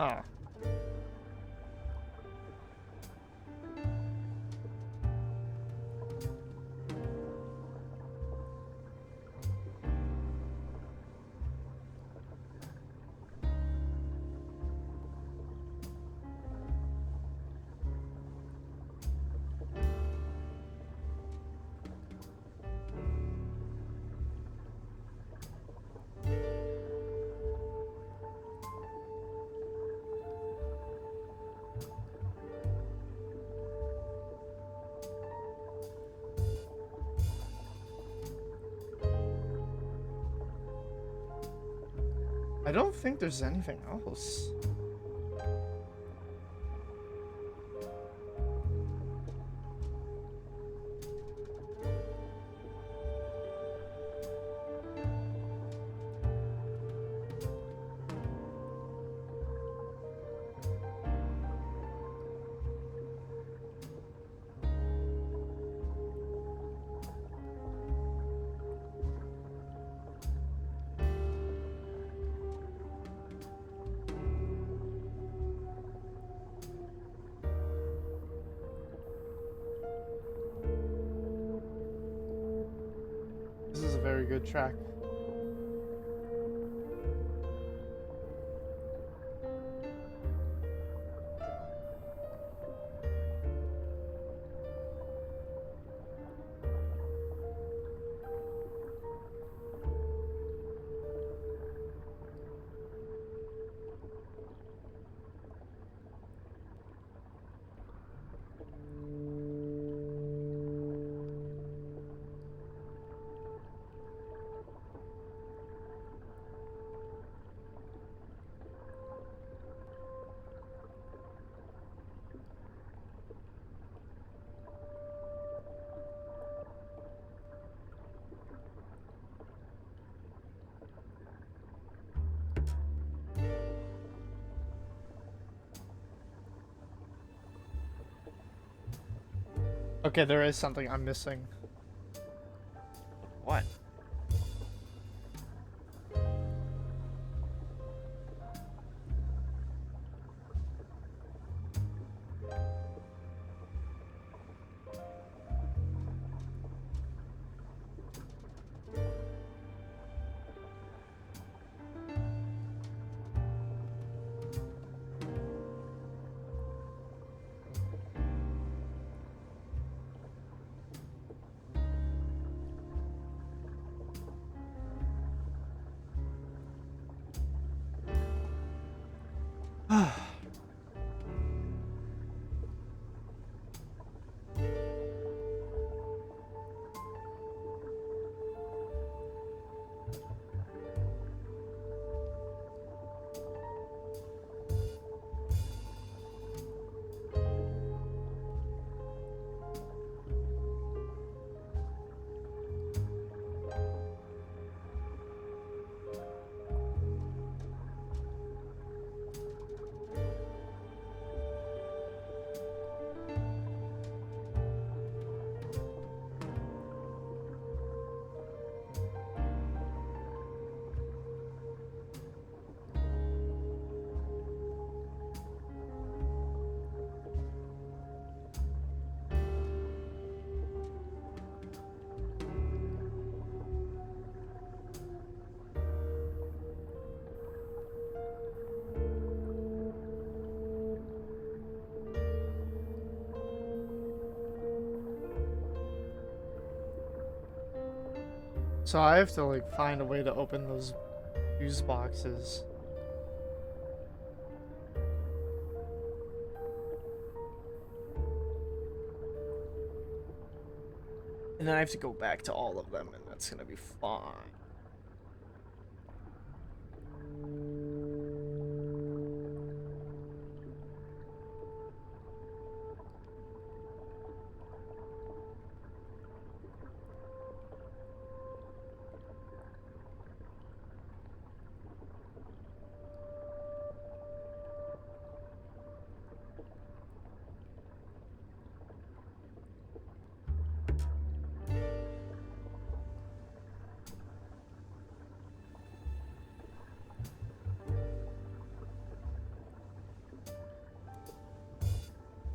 Oh. I don't think there's anything else. This is a very good track. Okay, there is something I'm missing. What? So I have to like find a way to open those fuse boxes. And then I have to go back to all of them, and that's gonna be fine.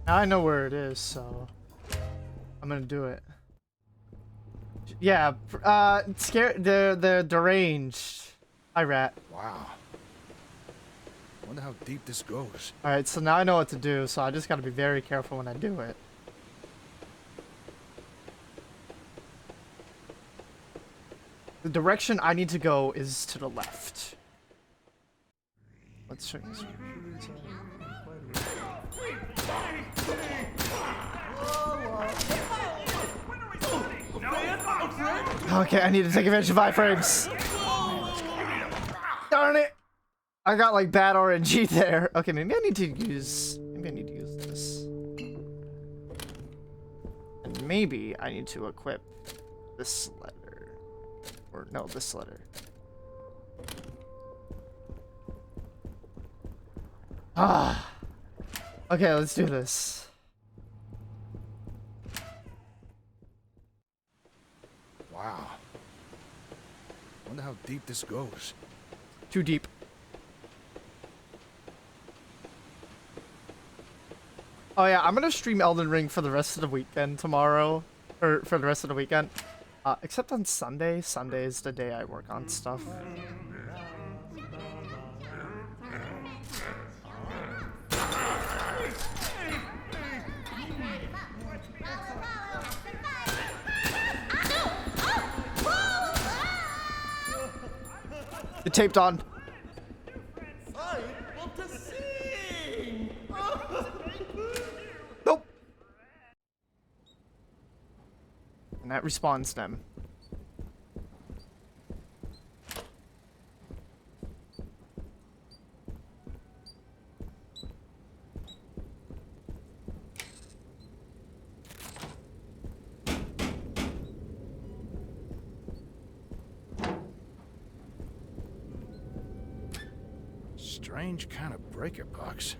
Now I know where it is, so I'm gonna do it. Yeah, the deranged. Hi, rat. Wow. Wonder how deep this goes. Alright, so now I know what to do, so I just gotta be very careful when I do it. The direction I need to go is to the left. Let's check this. Okay, I need to take advantage of iframes. Darn it! I got like bad RNG there. Okay, maybe I need to use this. And maybe I need to equip this letter. Or no, this letter. Ah. Okay, let's do this. Wow. Wonder how deep this goes. Too deep. Oh yeah, I'm gonna stream Elden Ring for the rest of the weekend tomorrow. Or for the rest of the weekend. Except on Sunday. Sunday is the day I work on stuff. You're taped on. I want to sing! Nope. And that respawns them. Strange kind of breaker box.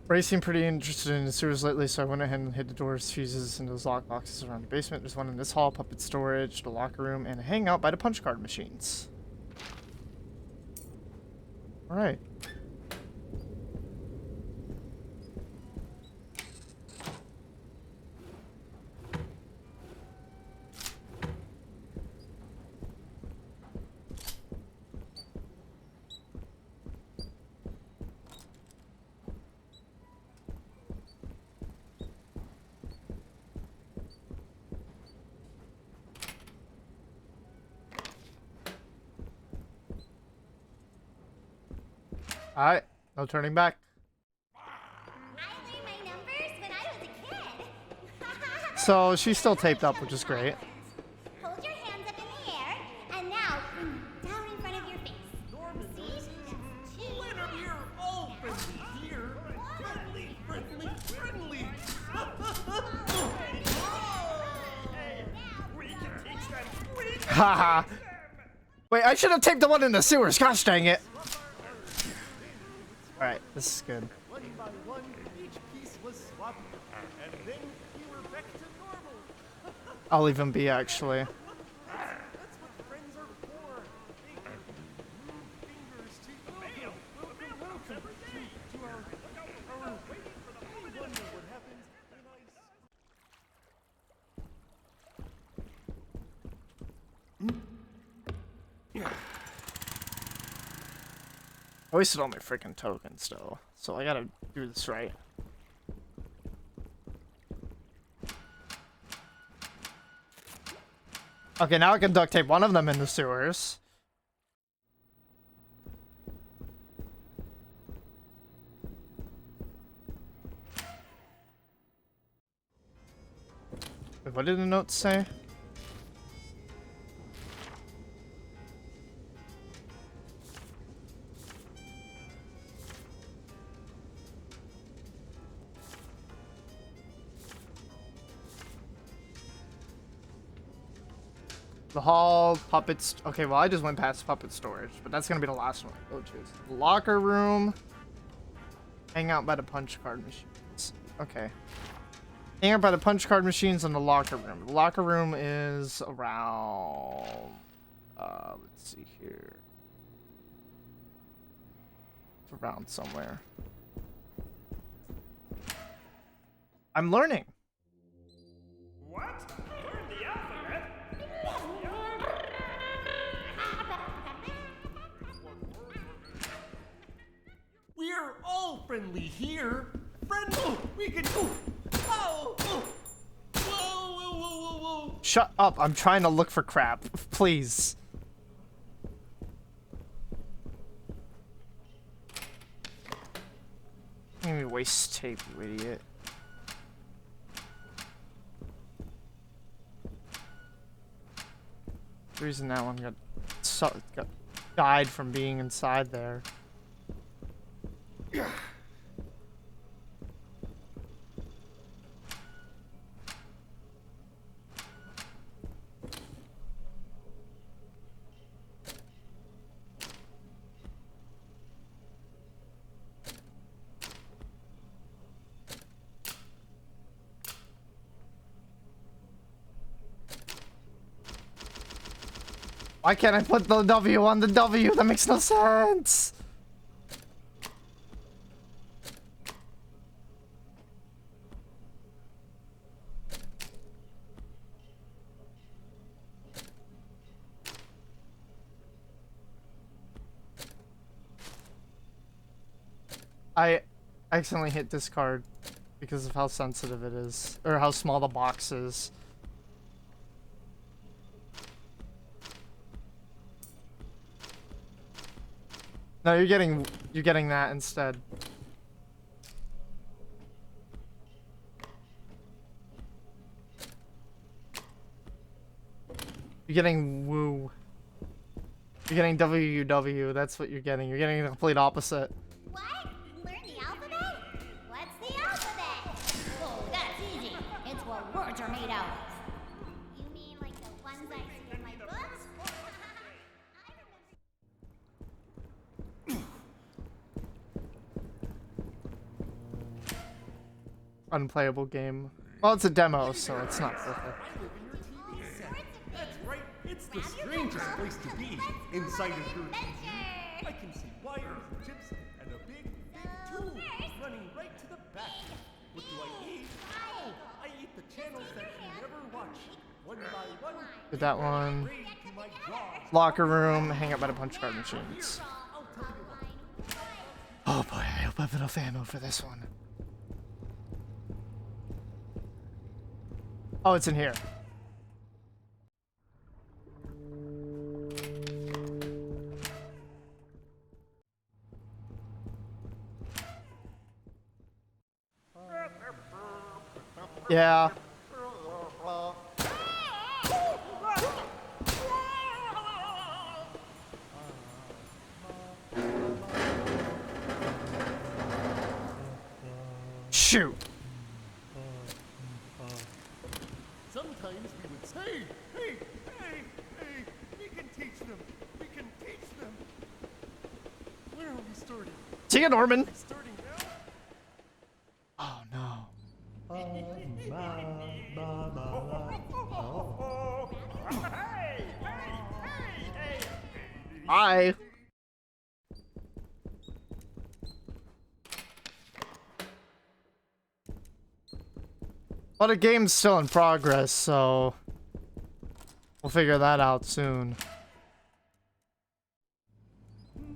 Ray seemed pretty interested in the sewers lately, so I went ahead and hid the doors, fuses, and those lock boxes around the basement. There's one in this hall, puppet storage, the locker room, and a hangout by the punch card machines. Alright. Alright, no turning back. I learned my numbers when I was a kid. So she's still taped up, which is great. Hold your hands up in the air, and now bring them down in front of your face. See? When are you open here? Friendly, friendly, friendly! We can teach them. We can Haha. Wait, I should have taped the one in the sewers. Gosh dang it. Alright, this is good. One by one, each piece was swapped, and then we were back to normal. I'll leave him be, actually. That's what friends are for. Fingers to you. Welcome to our we wonder what happens when I I wasted all my freaking tokens, though. So I gotta do this right. Okay, now I can duct tape one of them in the sewers. Wait, what did the notes say? The hall, puppets. Okay, well, I just went past puppet storage, but that's gonna be the last one I go to. Locker room. Hang out by the punch card machines. Okay. Hang out by the punch card machines in the locker room. The locker room is around. Let's see here. around somewhere. I'm learning. What? Learn the alphabet? We're all friendly here. Friendly. We can. Oh. Whoa. Whoa. Shut up. I'm trying to look for crap. Please. Let me waste tape, you idiot. The reason that one got died from being inside there. Why can't I put the W on the W? That makes no sense. I accidentally hit discard because of how sensitive it is, or how small the box is. No, you're getting that instead. You're getting woo. You're getting WUW. That's what you're getting. You're getting the complete opposite. What? Learn the alphabet? What's the alphabet? Oh, that's easy. It's what words are made out of. You mean like the ones I see in my books? Unplayable game. Well, it's a demo, so it's not perfect. That's right. It's the strangest place to be inside of your TV. I can see wires and chips and a big tube running right to the back. What do I eat? Oh, I eat the channels that you never watch. One by one. Did that one. Straight to my jaws. Locker room. Hang out by the punch card machines. I'll tell you what. Oh boy, I hope I have enough ammo for this one. Oh, it's in here. Yeah. Shoot. Sometimes we would say, hey, we can teach them. We can teach them. Where are we starting? See you, Norman. We're starting now? Oh no. Hi. Well, the game's still in progress, so we'll figure that out soon.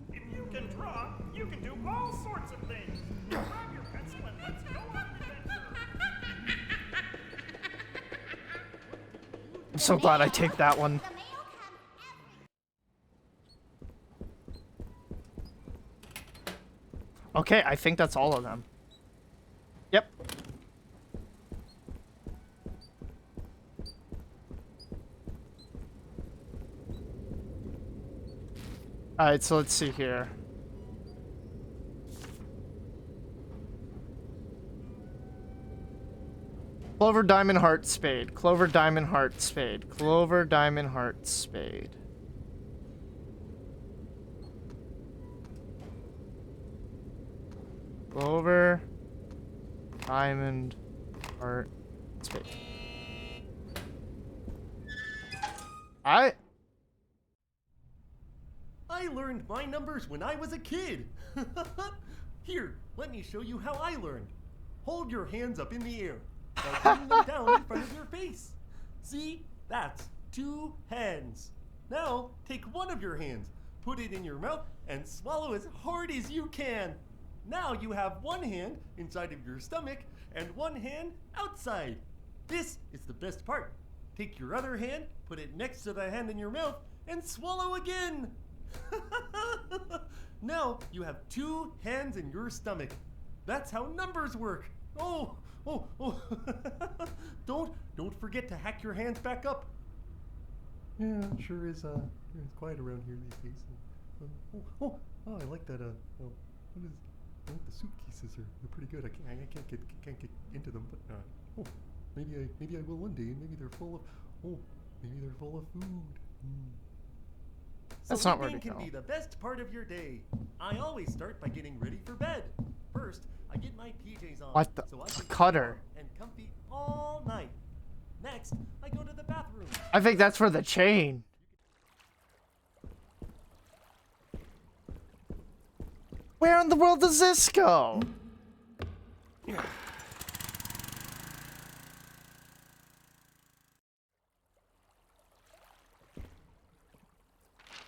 If you can draw, you can do all sorts of things. Grab your pencil and let's go on an adventure. I'm so glad I take that one. Okay, I think that's all of them. Yep. Alright, so let's see here. Clover, diamond, heart, spade. Clover, diamond, heart, spade. Clover, diamond, heart, spade. Clover, diamond, heart, spade. Alright. I I learned my numbers when I was a kid. Here, let me show you how I learned. Hold your hands up in the air. Now bring them down in front of your face. See? That's 2 hands. Now, take one of your hands, put it in your mouth, and swallow as hard as you can. Now you have one hand inside of your stomach and one hand outside. This is the best part. Take your other hand, put it next to the hand in your mouth, and swallow again. Now you have 2 hands in your stomach. That's how numbers work. Oh. Don't forget to hack your hands back up. Yeah, it sure is it's quiet around here these days. Oh, I like that. What is? I think the suitcases are pretty good. I can't get into them, but maybe I will one day, and maybe they're full of food. That's So not where to eating go. can be the best part of your day. I always start by getting ready for bed. First, I get my PJs on. What the so I can cutter? and comfy all night. Next, I go to the bathroom. I think that's for the chain. Where in the world does this go?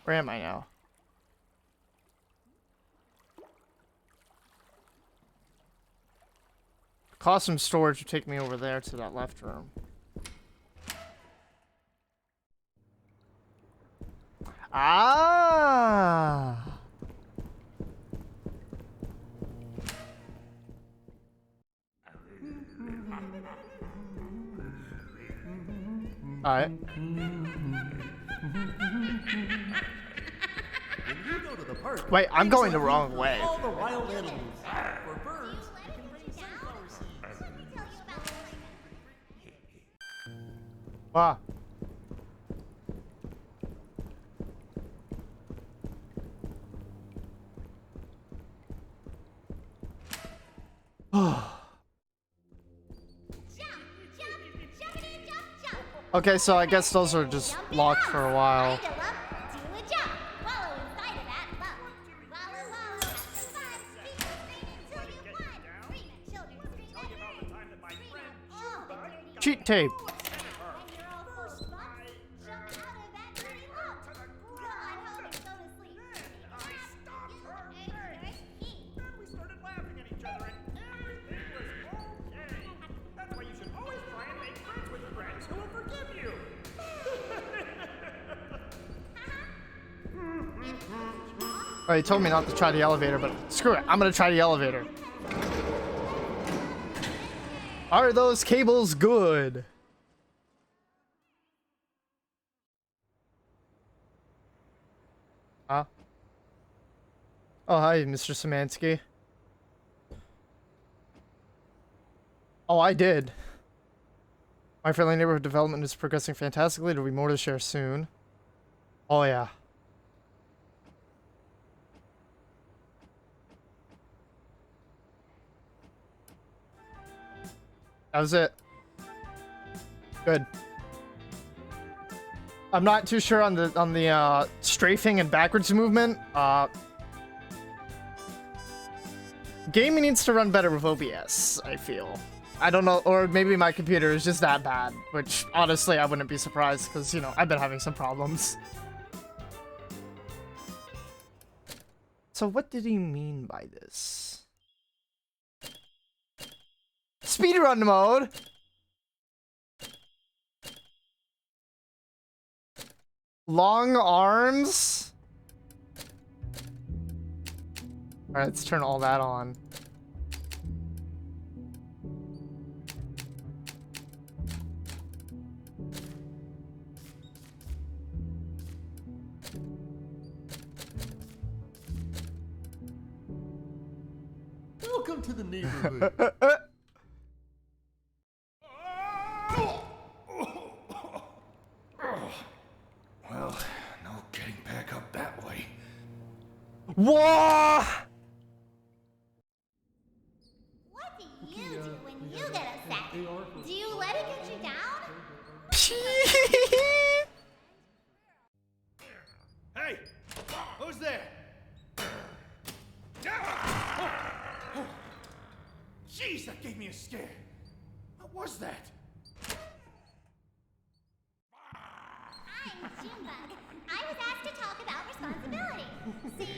Where am I now? Custom storage would take me over there to that left room. Ah! Alright. When you go to the park, Wait, I'm things going the like wrong these way. are all the wild animals. For birds, you can bring sunflower seeds. Wow. Okay, so I guess those are just locked for a while. Cheat tape. We started laughing at each other and everything was okay. That's why you should always try and make friends with friends who will forgive you. Oh, he told me not to try the elevator, but screw it. I'm gonna try the elevator. Are those cables good? Huh? Oh, hi, Mr. Szymanski. Oh, I did. My friendly neighborhood development is progressing fantastically. There'll be more to share soon. Oh, yeah. That was it. Good. I'm not too sure on the strafing and backwards movement. Gaming needs to run better with OBS, I feel. I don't know, or maybe my computer is just that bad, which honestly I wouldn't be surprised because, you know, I've been having some problems. So what did he mean by this? Speedrun mode? Long arms? Alright, let's turn all that on. Welcome to the neighborhood. Well, no getting back up that way. Whoa! What do you do when you get upset? Do you let it get you down? Hey! Who's there? was that? I'm Junebug. I was asked to talk about responsibility. See,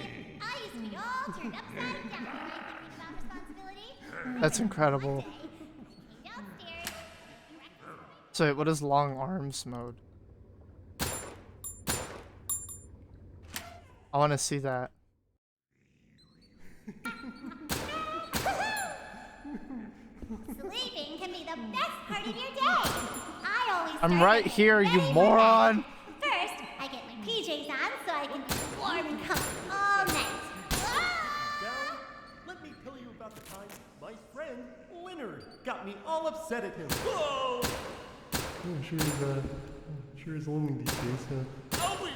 I used to be all turned upside down when I thinking about responsibility. That's incredible. One day, I came downstairs, So wait, what is long arms mode? I want to see that. sleeping can be the best part of your day. I always I'm start right getting here, ready you for moron. bed. First, I get my PJs on so I can be warm and comfy all night. Down. Let me tell you about the time my friend Leonard got me all upset at him. Whoa! I'm sure he's lonely these days, huh? Owie!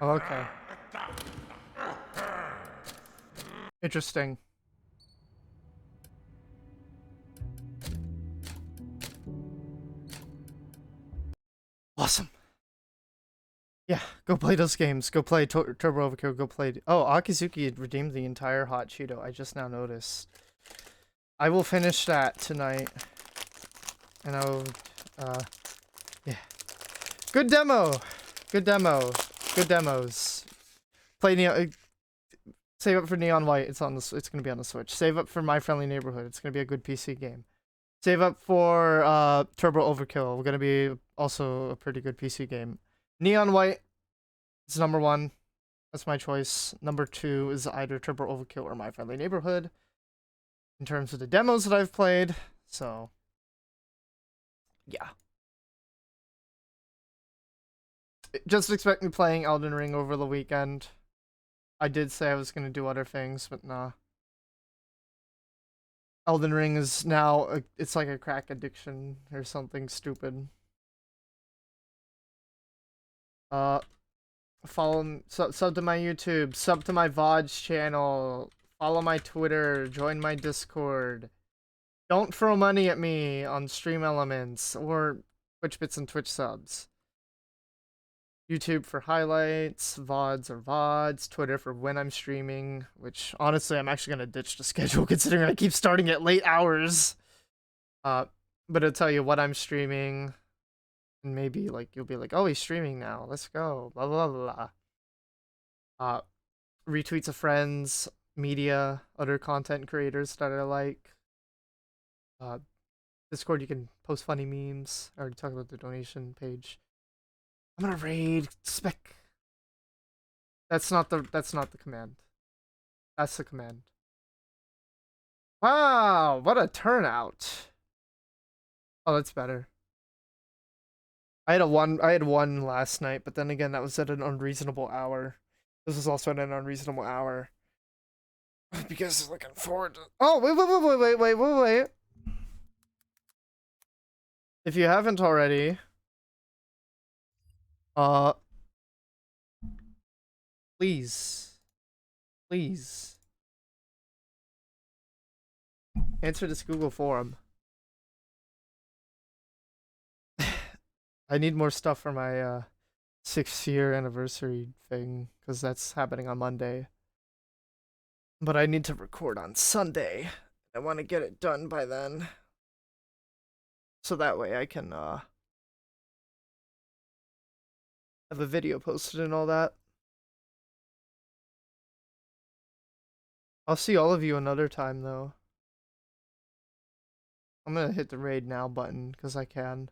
Oh, okay. Interesting. Awesome. Yeah, go play those games. Go play Turbo Overkill. Go play. Oh, Akizuki had redeemed the entire Hot Cheeto. I just now noticed. I will finish that tonight. And I'll, yeah. Good demo. Good demo. Good demos. Play Neon. Save up for Neon White. It's on the. It's gonna be on the Switch. Save up for My Friendly Neighborhood. It's gonna be a good PC game. Save up for Turbo Overkill. We're gonna be also a pretty good PC game. Neon White is number 1. That's my choice. Number 2 is either Turbo Overkill or My Friendly Neighborhood. In terms of the demos that I've played, so yeah. Just expect me playing Elden Ring over the weekend. I did say I was gonna do other things, but nah. Elden Ring is now it's like a crack addiction or something stupid. Follow sub to my YouTube, sub to my VODs channel, follow my Twitter, join my Discord. Don't throw money at me on Stream Elements or Twitch Bits and Twitch subs. YouTube for highlights, VODs or VODs, Twitter for when I'm streaming, which honestly I'm actually gonna ditch the schedule considering I keep starting at late hours. But it'll tell you what I'm streaming. And maybe like you'll be like, oh, he's streaming now. Let's go. Blah blah blah blah. Retweets of friends, media, other content creators that I like. Discord, you can post funny memes. I already talked about the donation page. I'm gonna raid spec. That's not the command. That's the command. Wow, what a turnout. Oh, that's better. I had one last night, but then again, that was at an unreasonable hour. This was also at an unreasonable hour. Because I'm looking forward to. Oh, wait. If you haven't already, please answer this Google form. I need more stuff for my 6th-year anniversary thing, because that's happening on Monday. But I need to record on Sunday. I want to get it done by then. So that way I can have a video posted and all that. I'll see all of you another time, though. I'm gonna hit the raid now button, because I can.